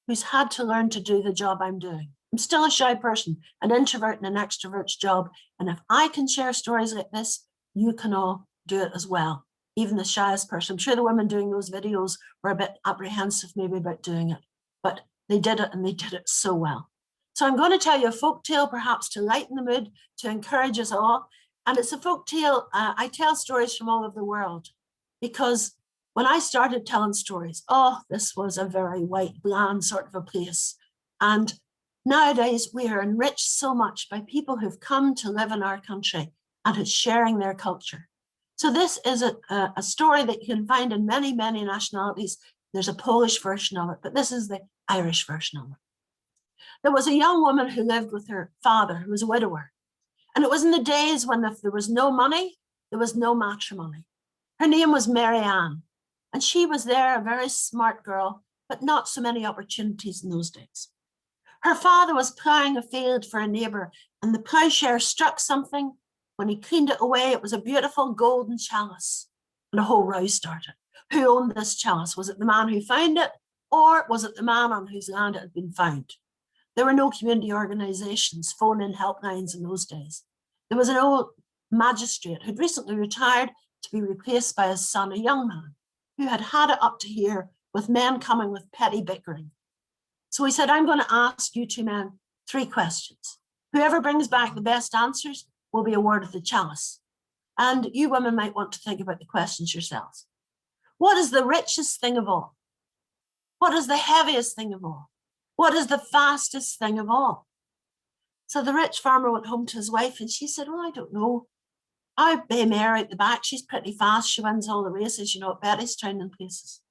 who's had to learn to do the job I'm doing. I'm still a shy person, an introvert and an extrovert's job. And if I can share stories like this, you can all do it as well. Even the shyest person. I'm sure the women doing those videos were a bit apprehensive maybe about doing it, but they did it and they did it so well. So I'm going to tell you a folk tale, perhaps to lighten the mood, to encourage us all. And it's a folk tale. I tell stories from all over the world because when I started telling stories, this was a very white, bland sort of a place. And nowadays we are enriched so much by people who've come to live in our country and who's sharing their culture. So this is a story that you can find in many, many nationalities. There's a Polish version of it, but this is the Irish version of it. There was a young woman who lived with her father, who was a widower. And it was in the days when if there was no money, there was no matrimony. Her name was Mary Ann, and she was there, a very smart girl, but not so many opportunities in those days. Her father was ploughing a field for a neighbour, and the ploughshare struck something. When he cleaned it away, it was a beautiful golden chalice, and a whole row started. Who owned this chalice? Was it the man who found it, or was it the man on whose land it had been found? There were no community organisations, phone-in helplines in those days. There was an old magistrate who'd recently retired to be replaced by his son, a young man, who had had it up to here with men coming with petty bickering. So he said, I'm going to ask you two men 3 questions. Whoever brings back the best answers will be awarded the chalice. And you women might want to think about the questions yourselves. What is the richest thing of all? What is the heaviest thing of all? What is the fastest thing of all? So the rich farmer went home to his wife and she said, well, I don't know. I bay mare out the back. She's pretty fast. She wins all the races, you know, at Bettystown and places.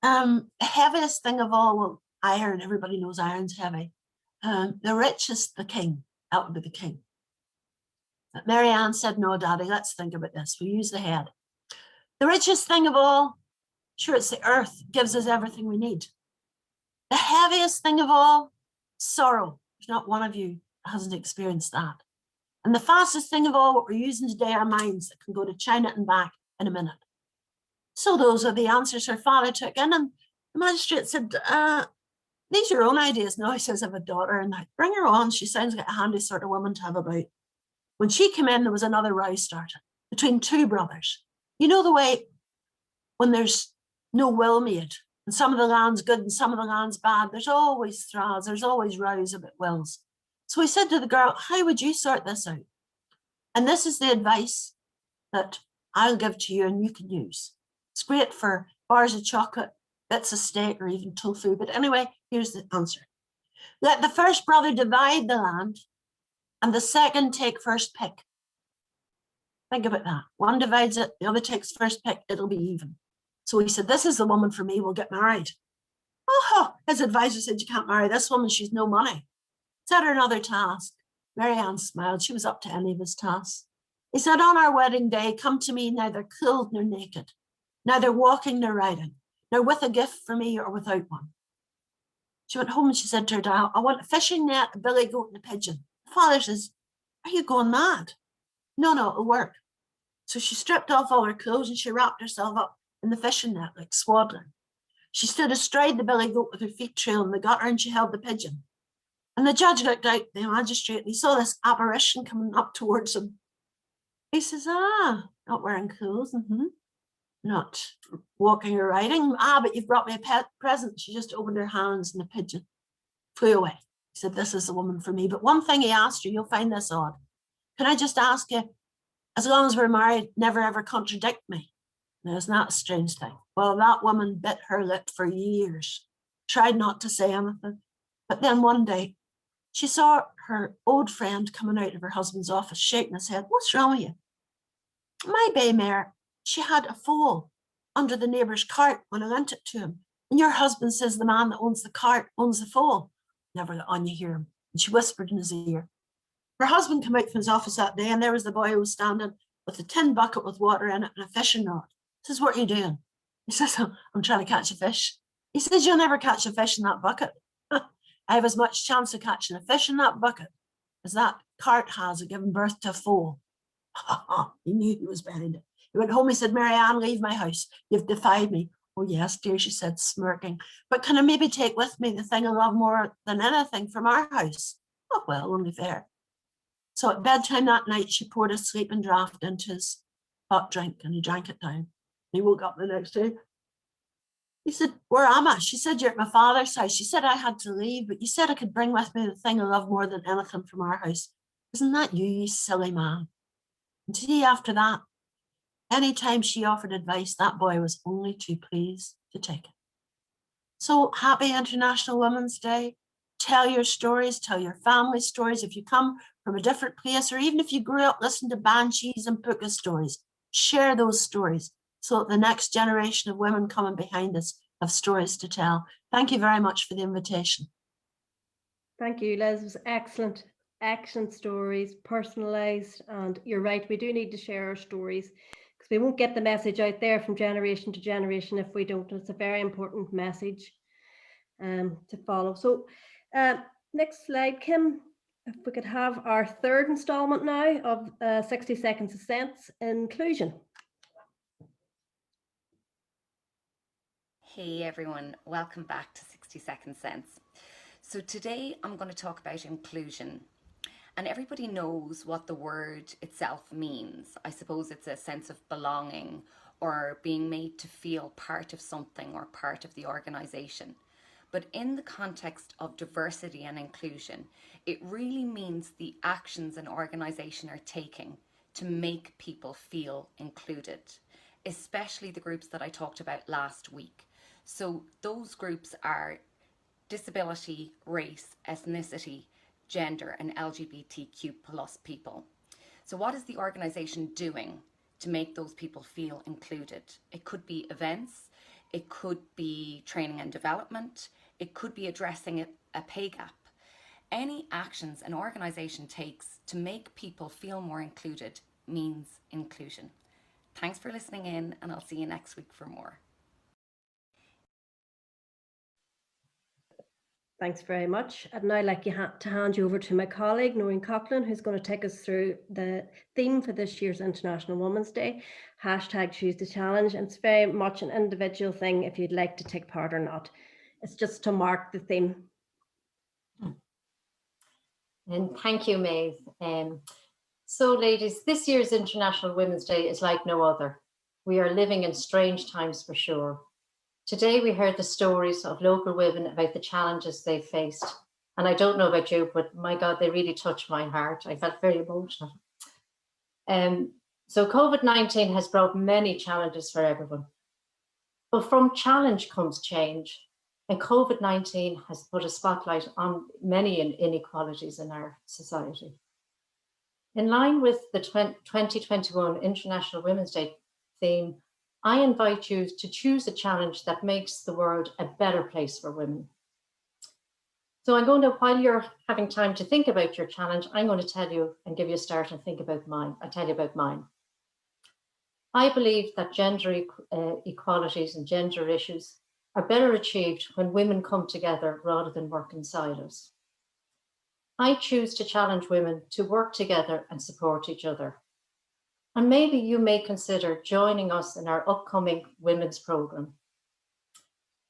The heaviest thing of all, well, iron. Everybody knows iron's heavy. The richest, the king. That would be the king. But Mary Ann said, no, Daddy, let's think about this. We use the head. The richest thing of all, sure, it's the earth. It gives us everything we need. The heaviest thing of all, sorrow. There's not one of you that hasn't experienced that. And the fastest thing of all, what we're using today, are minds that can go to China and back in a minute. So those are the answers her father took in. And the magistrate said, these are your own ideas. No, he says, I have a daughter and I bring her on. She sounds like a handy sort of woman to have about. When she came in, there was another row started between 2 brothers. You know the way when there's no will made, and some of the land's good and some of the land's bad, there's always throws, there's always rows about wills. So we said to the girl, how would you sort this out? And this is the advice that I'll give to you and you can use. It's great for bars of chocolate, bits of steak, or even tofu. But anyway, here's the answer. Let the first brother divide the land and the second take first pick. Think about that. One divides it, the other takes first pick, it'll be even. So he said, this is the woman for me, we'll get married. Oh, his advisor said, you can't marry this woman, she's no money. Set her another task. Mary Ann smiled, she was up to any of his tasks. He said, on our wedding day, come to me neither clothed nor naked, neither walking nor riding, nor with a gift for me or without one. She went home and she said to her dad, I want a fishing net, a billy goat, and a pigeon. The father says, are you going mad? No, it'll work. So she stripped off all her clothes and she wrapped herself up in the fishing net like swaddling. She stood astride the billy goat with her feet trailing the gutter and she held the pigeon. And the judge looked out, the magistrate, and he saw this apparition coming up towards him. He says, not wearing clothes, not walking or riding. But you've brought me a present. She just opened her hands and the pigeon flew away. He said, this is the woman for me. But one thing he asked her, you'll find this odd. Can I just ask you, as long as we're married, never ever contradict me? Now, isn't that a strange thing? Well, that woman bit her lip for years, tried not to say anything. But then one day, she saw her old friend coming out of her husband's office, shaking his head. What's wrong with you? My bay mare, she had a fall under the neighbour's cart when I lent it to him. And your husband says the man that owns the cart owns the foal. Never let Anya hear him. And she whispered in his ear. Her husband came out from his office that day and there was the boy who was standing with a tin bucket with water in it and a fishing rod. He says, what are you doing? He says, I'm trying to catch a fish. He says, you'll never catch a fish in that bucket. I have as much chance of catching a fish in that bucket as that cart has of giving birth to a foal. He knew he was behind it. He went home, he said, Mary Ann, leave my house. You've defied me. Oh yes, dear, she said, smirking. But can I maybe take with me the thing I love more than anything from our house? Oh, well, only fair. So at bedtime that night, she poured a sleeping draught into his hot drink and he drank it down. He woke up the next day. He said, where am I? She said, you're at my father's house. She said, I had to leave, but you said I could bring with me the thing I love more than anything from our house. Isn't that you silly man? And see, after that, anytime she offered advice, that boy was only too pleased to take it. So happy International Women's Day. Tell your stories, tell your family stories. If you come from a different place, or even if you grew up listening to banshees and puka stories, share those stories so that the next generation of women coming behind us have stories to tell. Thank you very much for the invitation. Thank you, Liz. It was excellent. Excellent stories, personalised, and you're right, we do need to share our stories because we won't get the message out there from generation to generation if we don't. It's a very important message to follow. So next slide, Kim, if we could have our third instalment now of 60 Seconds of Sense, inclusion. Hey everyone, welcome back to 60 Second Sense. So today I'm going to talk about inclusion. And everybody knows what the word itself means. I suppose it's a sense of belonging or being made to feel part of something or part of the organisation. But in the context of diversity and inclusion, it really means the actions an organisation are taking to make people feel included, especially the groups that I talked about last week. So those groups are disability, race, ethnicity, gender and LGBTQ plus people. So what is the organisation doing to make those people feel included? It could be events, it could be training and development, it could be addressing a pay gap. Any actions an organisation takes to make people feel more included means inclusion. Thanks for listening in and I'll see you next week for more. Thanks very much. I'd now like to hand you over to my colleague, Noreen Coughlin, who's going to take us through the theme for this year's International Women's Day, #ChooseToChallenge. And it's very much an individual thing if you'd like to take part or not. It's just to mark the theme. And thank you, Maeve. So ladies, this year's International Women's Day is like no other. We are living in strange times for sure. Today we heard the stories of local women about the challenges they faced And I don't know about you, but my God, they really touched my heart. I felt very emotional. So COVID-19 has brought many challenges for everyone. But from challenge comes change. And COVID-19 has put a spotlight on many inequalities in our society. In line with the 2021 International Women's Day theme, I invite you to choose a challenge that makes the world a better place for women. So I'm going to, while you're having time to think about your challenge, I'm going to tell you and give you a start and think about mine. I'll tell you about mine. I believe that gender equalities and gender issues are better achieved when women come together rather than work in silos. I choose to challenge women to work together and support each other. And maybe you may consider joining us in our upcoming women's programme.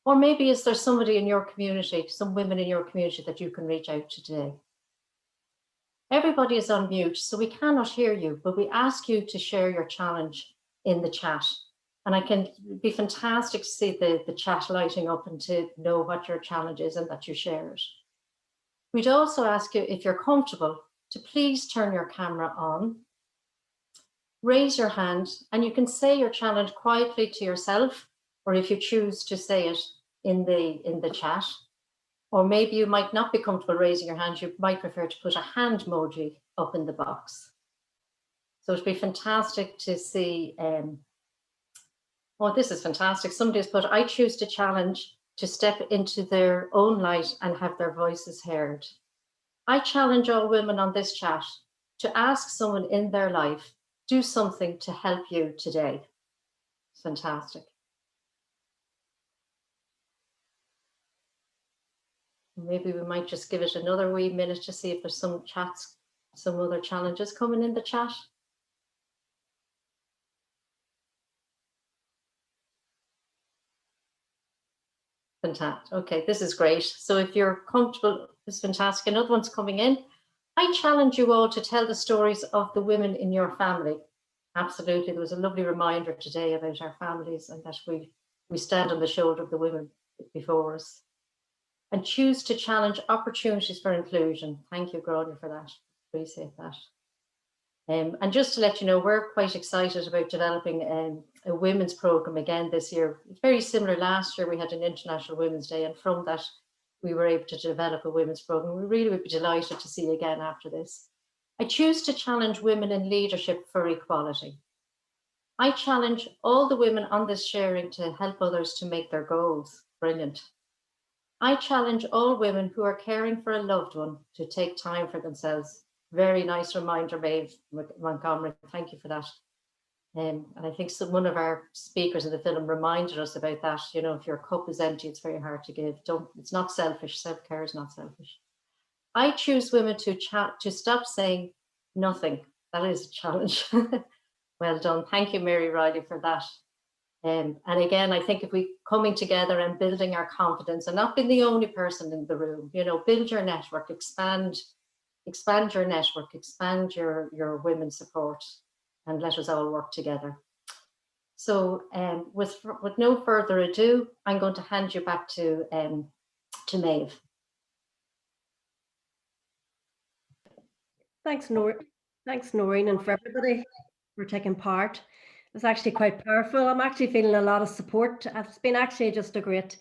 Or maybe is there somebody in your community, some women in your community that you can reach out to today? Everybody is on mute, so we cannot hear you, but we ask you to share your challenge in the chat. And it'd be fantastic to see the chat lighting up and to know what your challenge is and that you share it. We'd also ask you, if you're comfortable, to please turn your camera on, raise your hand, and you can say your challenge quietly to yourself, or if you choose to say it in the chat, or maybe you might not be comfortable raising your hand, you might prefer to put a hand emoji up in the box. So it'd be fantastic to see, oh, this is fantastic. Somebody's put, I choose to challenge to step into their own light and have their voices heard. I challenge all women on this chat to ask someone in their life, do something to help you today. Fantastic. Maybe we might just give it another wee minute to see if there's some chats, some other challenges coming in the chat. Fantastic. Okay, this is great. So if you're comfortable, this is fantastic. Another one's coming in. I challenge you all to tell the stories of the women in your family. Absolutely. There was a lovely reminder today about our families and that we stand on the shoulder of the women before us. And choose to challenge opportunities for inclusion. Thank you, Grania, for that. Appreciate that. And just to let you know, we're quite excited about developing a women's programme again this year. It's very similar. Last year we had an International Women's Day, and from that we were able to develop a women's programme. We really would be delighted to see you again after this. I choose to challenge women in leadership for equality. I challenge all the women on this sharing to help others to make their goals. Brilliant. I challenge all women who are caring for a loved one to take time for themselves. Very nice reminder, Maeve Montgomery. Thank you for that. And I think one of our speakers in the film reminded us about that. You know, if your cup is empty, it's very hard to give. It's not selfish. Self-care is not selfish. I choose women to stop saying nothing. That is a challenge. Well done. Thank you, Mary Riley, for that. And again, I think if we coming together and building our confidence and not being the only person in the room, you know, build your network, expand your network, expand your women's support, and let us all work together. So with no further ado, I'm going to hand you back to Maeve. Thanks, Noreen, and for everybody for taking part. It's actually quite powerful. I'm actually feeling a lot of support. It's been actually just a great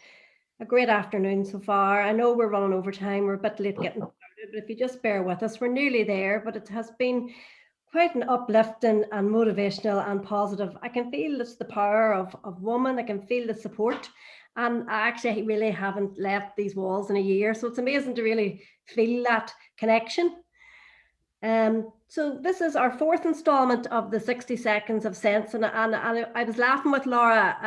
afternoon so far. I know we're running over time. We're a bit late getting started, but if you just bear with us, we're nearly there. But it has been quite an uplifting and motivational and positive. I can feel it's the power of women. I can feel the support. And I actually really haven't left these walls in a year. So it's amazing to really feel that connection. So this is our fourth installment of the 60 Seconds of Sense, and I was laughing with Laura.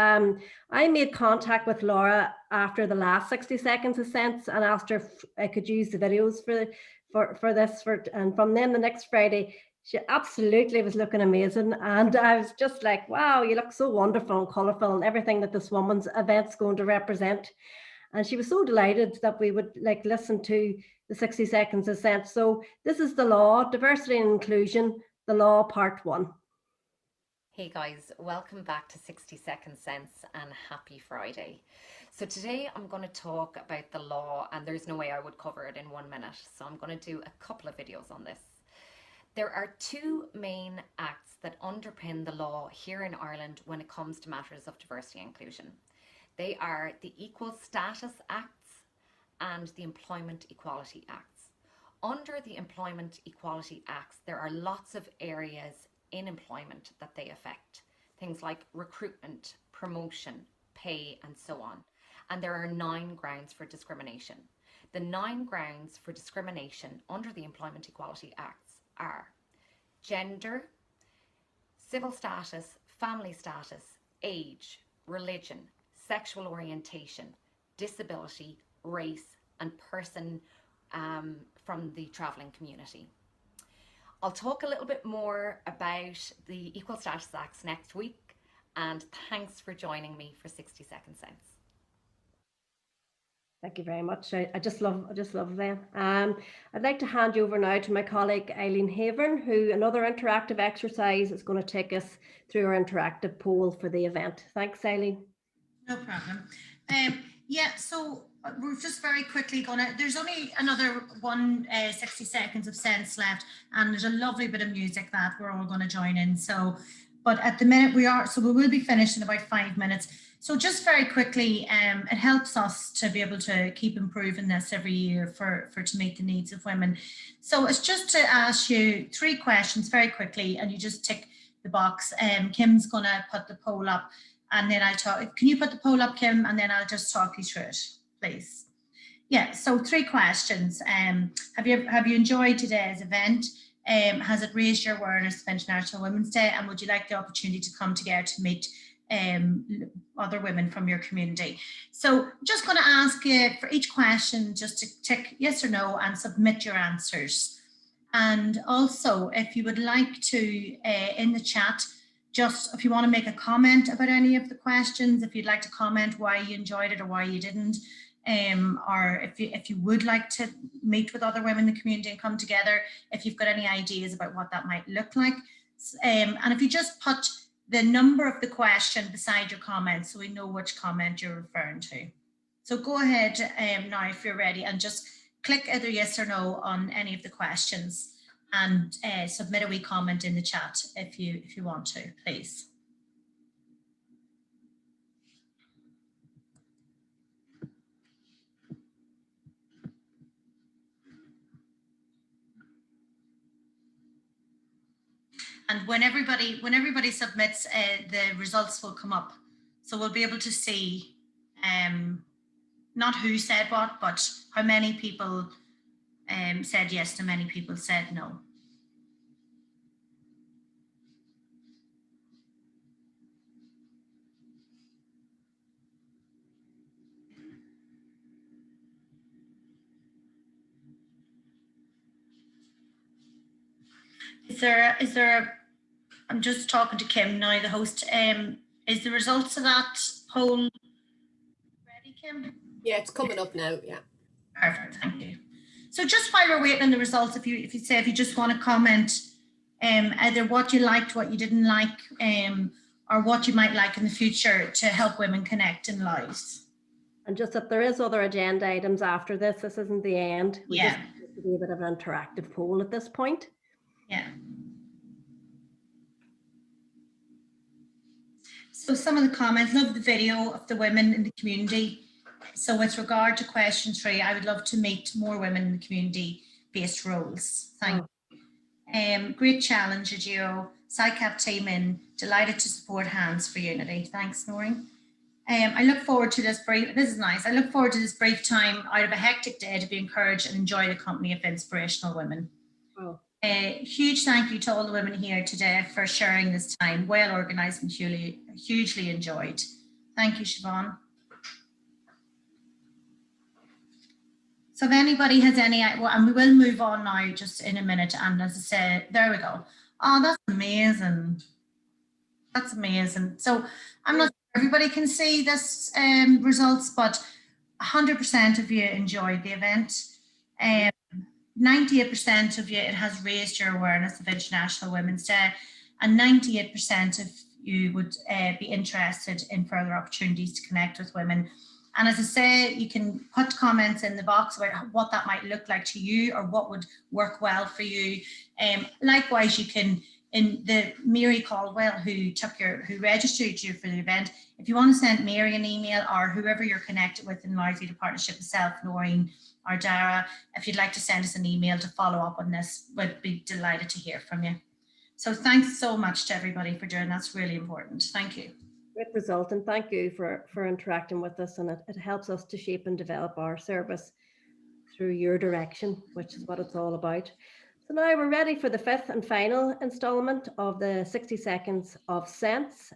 I made contact with Laura after the last 60 Seconds of Sense and asked her if I could use the videos for this, and from then the next Friday, she absolutely was looking amazing, and I was just like, wow, you look so wonderful and colourful and everything that this woman's event's going to represent. And she was so delighted that we would listen to the 60 Seconds of Sense. So this is the law, diversity and inclusion, the law part 1. Hey guys, welcome back to 60 Second Sense and happy Friday. So today I'm going to talk about the law, and there's no way I would cover it in 1 minute. So I'm going to do a couple of videos on this. There are two main acts that underpin the law here in Ireland when it comes to matters of diversity and inclusion. They are the Equal Status Acts and the Employment Equality Acts. Under the Employment Equality Acts, there are lots of areas in employment that they affect. Things like recruitment, promotion, pay, and so on. And there are 9 grounds for discrimination. The 9 grounds for discrimination under the Employment Equality Acts are gender, civil status, family status, age, religion, sexual orientation, disability, race, and person from the travelling community. I'll talk a little bit more about the Equal Status Acts next week, and thanks for joining me for 60 Second Sense. Thank you very much. I just love them. I'd like to hand you over now to my colleague Eileen Havern, who another interactive exercise is going to take us through our interactive poll for the event. Thanks, Eileen. No problem. Yeah, so we're just very quickly there's only another 60 seconds of sense left, and there's a lovely bit of music that we're all going to join in. So, but at the minute we will be finished in about 5 minutes. So just very quickly, it helps us to be able to keep improving this every year to meet the needs of women. So it's just to ask you 3 questions very quickly, and you just tick the box. Kim's going to put the poll up, and then I'll talk. Can you put the poll up, Kim? And then I'll just talk you through it, please. Yeah, so 3 questions. Have you enjoyed today's event? Has it raised your awareness of International Women's Day? And would you like the opportunity to come together to meet other women from your community? So just going to ask you for each question just to tick yes or no and submit your answers. And also, if you would like to, in the chat, just if you want to make a comment about any of the questions, if you'd like to comment why you enjoyed it or why you didn't, or if you would like to meet with other women in the community and come together, if you've got any ideas about what that might look like. And if you just put the number of the question beside your comment so we know which comment you're referring to. So go ahead now if you're ready and just click either yes or no on any of the questions, and submit a wee comment in the chat if you want to, please. And when everybody submits, the results will come up. So we'll be able to see not who said what, but how many people said yes and many people said no. Is there I'm just talking to Kim now, the host. Is the results of that poll ready, Kim? Yeah, it's coming up now. Yeah. Perfect, thank you. So just while we're waiting on the results, if you just want to comment either what you liked, what you didn't like, or what you might like in the future to help women connect in lives. And just that there is other agenda items after this. This isn't the end. We just have to do a bit of an interactive poll at this point. Yeah. So some of the comments, love the video of the women in the community. So with regard to question 3, I would love to meet more women in the community-based roles. Thank you. Great challenge, Gio. SICAP team in, delighted to support Hands for Unity. Thanks, Noreen. I look forward to this is nice. I look forward to this brief time out of a hectic day to be encouraged and enjoy the company of inspirational women. Oh. Huge thank you to all the women here today for sharing this time. Well organised and hugely enjoyed. Thank you, Siobhan. So if anybody has any, and we will move on now just in a minute. And as I said, there we go. Oh, that's amazing. That's amazing. So I'm not sure everybody can see this results, but 100% of you enjoyed the event. 98% of you, it has raised your awareness of International Women's Day, and 98% of you would be interested in further opportunities to connect with women. And as I say, you can put comments in the box about what that might look like to you or what would work well for you. Likewise, you can, in the Mary Caldwell who registered you for the event, if you want to send Mary an email or whoever you're connected with in Louth Leader Partnership, myself, Noreen or Dara, if you'd like to send us an email to follow up on this, we'd be delighted to hear from you. So thanks so much to everybody for doing that. That's really important. Thank you. Great result, and thank you for interacting with us, and it helps us to shape and develop our service through your direction, which is what it's all about. So now we're ready for the fifth and final instalment of the 60 Seconds of Sense.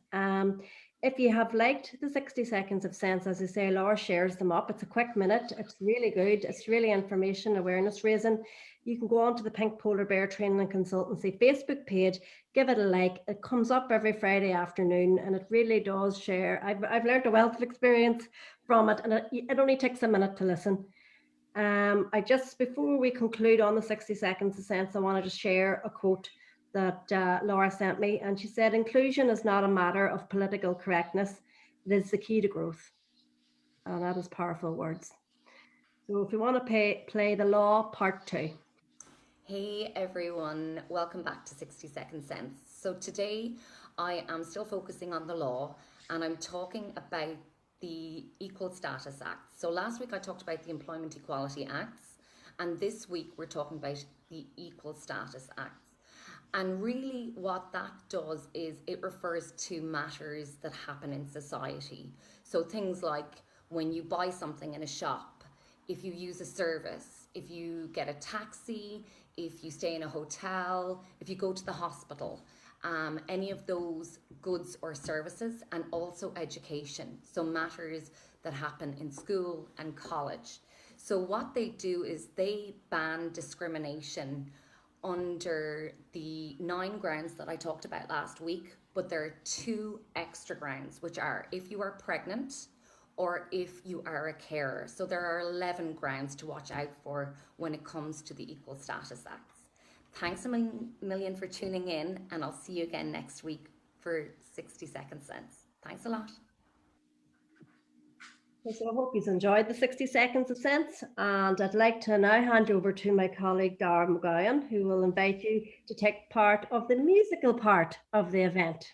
If you have liked the 60 Seconds of Sense, as I say, Laura shares them up. It's a quick minute. It's really good. It's really information, awareness raising. You can go on to the Pink Polar Bear Training and Consultancy Facebook page, give it a like. It comes up every Friday afternoon, and it really does share. I've learned a wealth of experience from it, and it only takes a minute to listen. Before we conclude on the 60 Seconds of Sense, I wanted to share a quote that Laura sent me, and she said, "Inclusion is not a matter of political correctness, it is the key to growth." And that is powerful words. So if we want to play the law part 2. Hey everyone, welcome back to 60 Second Sense. So today I am still focusing on the law, and I'm talking about the Equal Status Acts. So last week I talked about the Employment Equality Acts, and this week we're talking about the Equal Status Acts. And really what that does is it refers to matters that happen in society. So things like when you buy something in a shop, if you use a service, if you get a taxi, if you stay in a hotel, if you go to the hospital, any of those goods or services, and also education. So matters that happen in school and college. So what they do is they ban discrimination under the 9 grounds that I talked about last week, but there are 2 extra grounds, which are if you are pregnant or if you are a carer. So there are 11 grounds to watch out for when it comes to the Equal Status Acts. Thanks a million for tuning in, and I'll see you again next week for 60 Second Sense. Thanks a lot. So I hope you've enjoyed the 60 Seconds of Sense, and I'd like to now hand over to my colleague Dara McGowan, who will invite you to take part of the musical part of the event.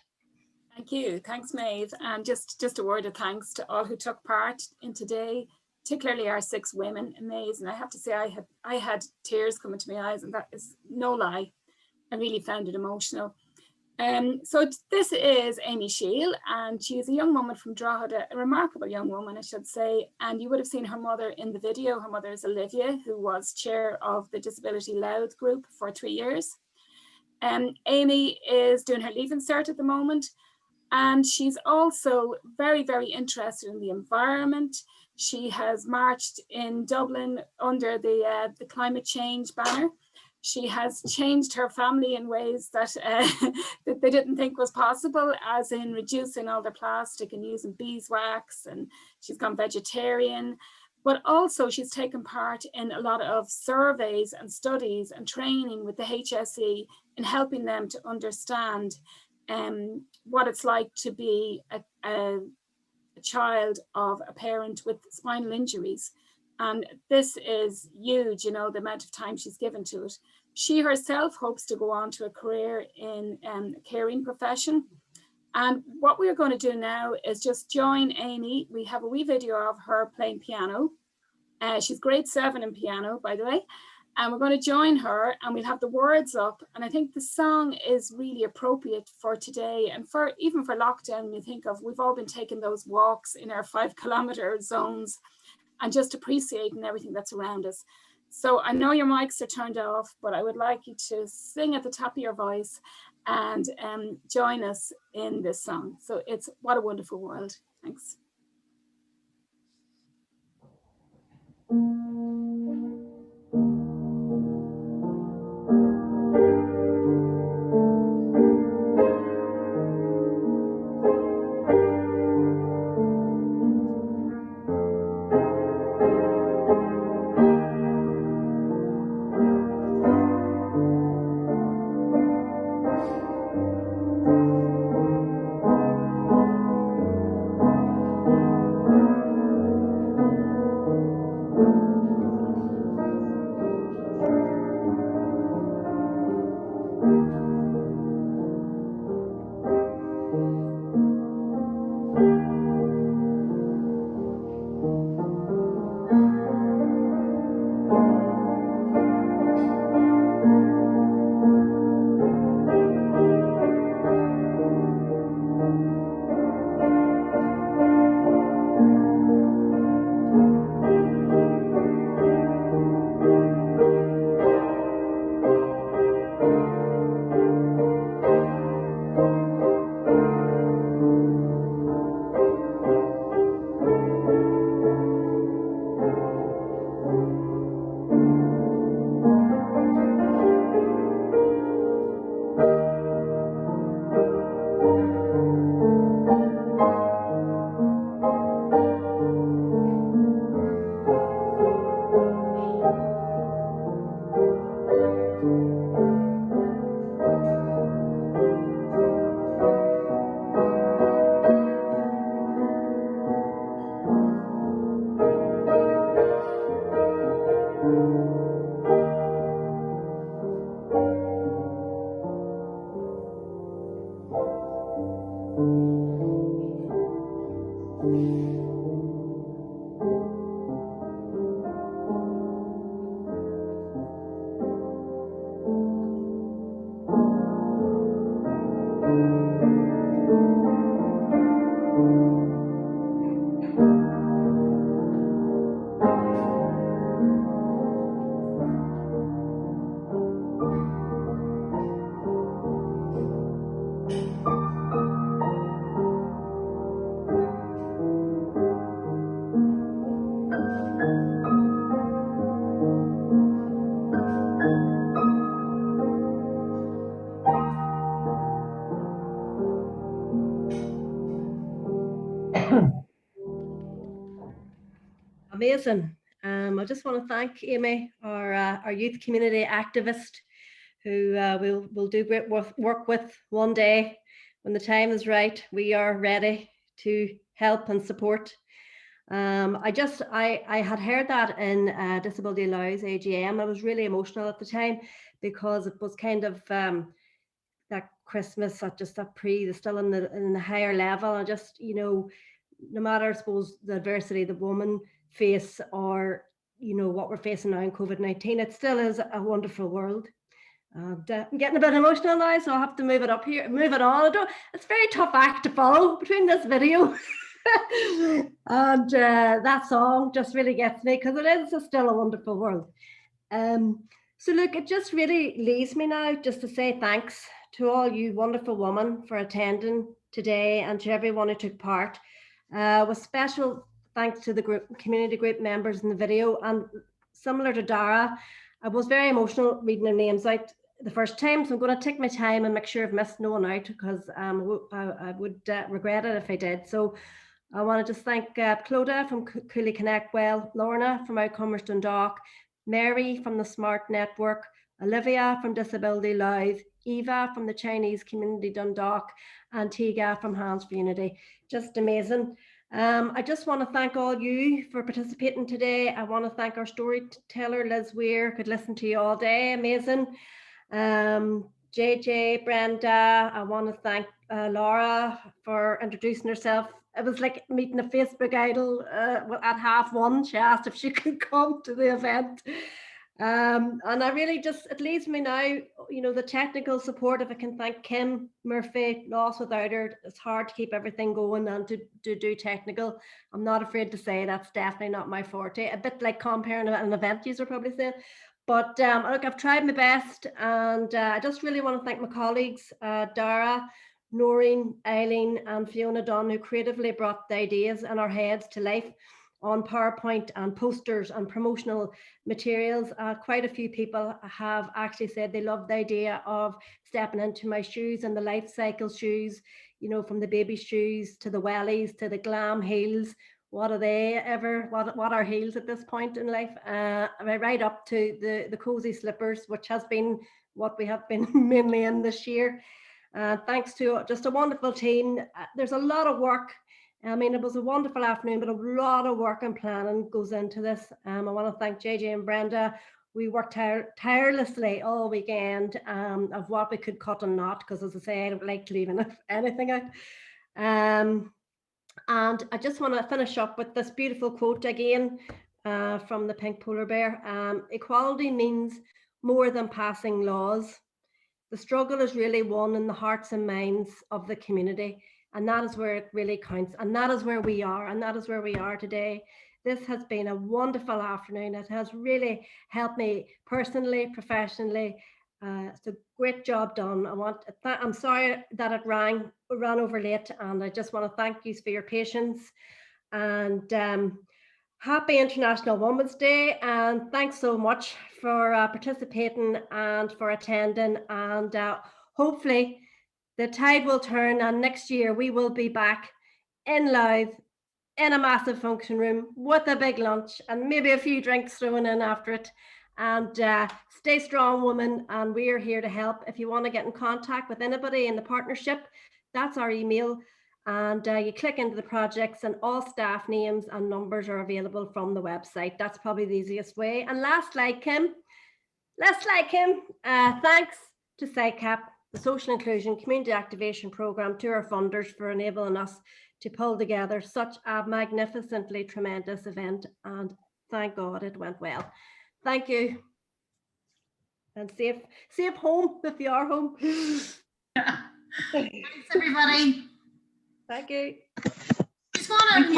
Thank you. Thanks, Maeve. And just a word of thanks to all who took part in today, particularly our 6 women. Amazing. I have to say I had tears coming to my eyes, and that is no lie. I really found it emotional. So this is Amy Shield, and she is a young woman from Drogheda, a remarkable young woman, I should say. And you would have seen her mother in the video. Her mother is Olivia, who was chair of the Disability Louth group for 3 years. Amy is doing her Leaving Cert at the moment, and she's also very, very interested in the environment. She has marched in Dublin under the climate change banner. She has changed her family in ways that, that they didn't think was possible, as in reducing all the plastic and using beeswax, and she's gone vegetarian. But also she's taken part in a lot of surveys and studies and training with the HSE in helping them to understand what it's like to be a child of a parent with spinal injuries. And this is huge, you know, the amount of time she's given to it. She herself hopes to go on to a career in a caring profession. And what we're going to do now is just join Amy. We have a wee video of her playing piano. She's grade 7 in piano, by the way. And we're going to join her, and we'll have the words up. And I think the song is really appropriate for today, and for even for lockdown. You think of, we've all been taking those walks in our 5-kilometer zones and just appreciating everything that's around us. So I know your mics are turned off, but I would like you to sing at the top of your voice and join us in this song. So it's What a Wonderful World. Thanks. Amazing. I just want to thank Amy, our youth community activist, who we'll do great work with one day. When the time is right, we are ready to help and support. I had heard that in Disability Louth AGM. I was really emotional at the time because it was kind of that Christmas, they're still in the higher level. And just, you know, no matter, I suppose, the adversity the women face, or, you know, what we're facing now in COVID-19, it still is a wonderful world. I'm getting a bit emotional now, so I'll have to move it on. It's a very tough act to follow between this video and that song just really gets me, because it is still a wonderful world. So look, it just really leaves me now just to say thanks to all you wonderful women for attending today, and to everyone who took part. With special thanks to the community group members in the video. And similar to Dara, I was very emotional reading their names out the first time, so I'm going to take my time and make sure I've missed no one out, because I would regret it if I did. So I want to just thank Clodagh from Cooley Connect Well, Lorna from Outcomers Dundalk, Mary from the Smart Network, Olivia from Disability Louth, Eva from the Chinese Community Dundalk, and Tiga from Hands for Unity. Just amazing. I just want to thank all you for participating today. I want to thank our storyteller, Liz Weir. Could listen to you all day. Amazing. JJ, Brenda, I want to thank Laura for introducing herself. It was like meeting a Facebook idol at 1:30. She asked if she could come to the event. And I really just, it leaves me now, you know, the technical support. If I can thank Kim Murphy, lost without her, it's hard to keep everything going and to do technical. I'm not afraid to say that's definitely not my forte. A bit like comparing an event, you're probably saying. But look, I've tried my best, and I just really want to thank my colleagues, Dara, Noreen, Eileen, and Fiona Dunn, who creatively brought the ideas in our heads to life on PowerPoint and posters and promotional materials. Quite a few people have actually said they love the idea of stepping into my shoes and the life cycle shoes, you know, from the baby shoes to the wellies to the glam heels. What are they ever? What are heels at this point in life? Right up to the cozy slippers, which has been what we have been mainly in this year. Thanks to just a wonderful team. There's a lot of work. I mean, it was a wonderful afternoon, but a lot of work and planning goes into this. I want to thank JJ and Brenda. We worked tirelessly all weekend of what we could cut and not, because as I say, I don't like leaving anything out. And I just want to finish up with this beautiful quote again from the Pink Polar Bear. Equality means more than passing laws. The struggle is really won in the hearts and minds of the community. And that is where it really counts. And that is where we are. And that is where we are today. This has been a wonderful afternoon. It has really helped me personally, professionally. It's a great job done. I'm sorry that it ran over late. And I just want to thank you for your patience. And happy International Women's Day. And thanks so much for participating and for attending. And hopefully, the tide will turn, and next year we will be back in Louth in a massive function room with a big lunch and maybe a few drinks thrown in after it. And stay strong, women, and we are here to help. If you want to get in contact with anybody in the partnership, that's our email. And you click into the projects, and all staff names and numbers are available from the website. That's probably the easiest way. And last like him, thanks to SICAP, the Social Inclusion Community Activation Programme, to our funders for enabling us to pull together such a magnificently tremendous event. And thank God it went well. Thank you. And safe home if you are home. Thanks, everybody. Thank you. Just want to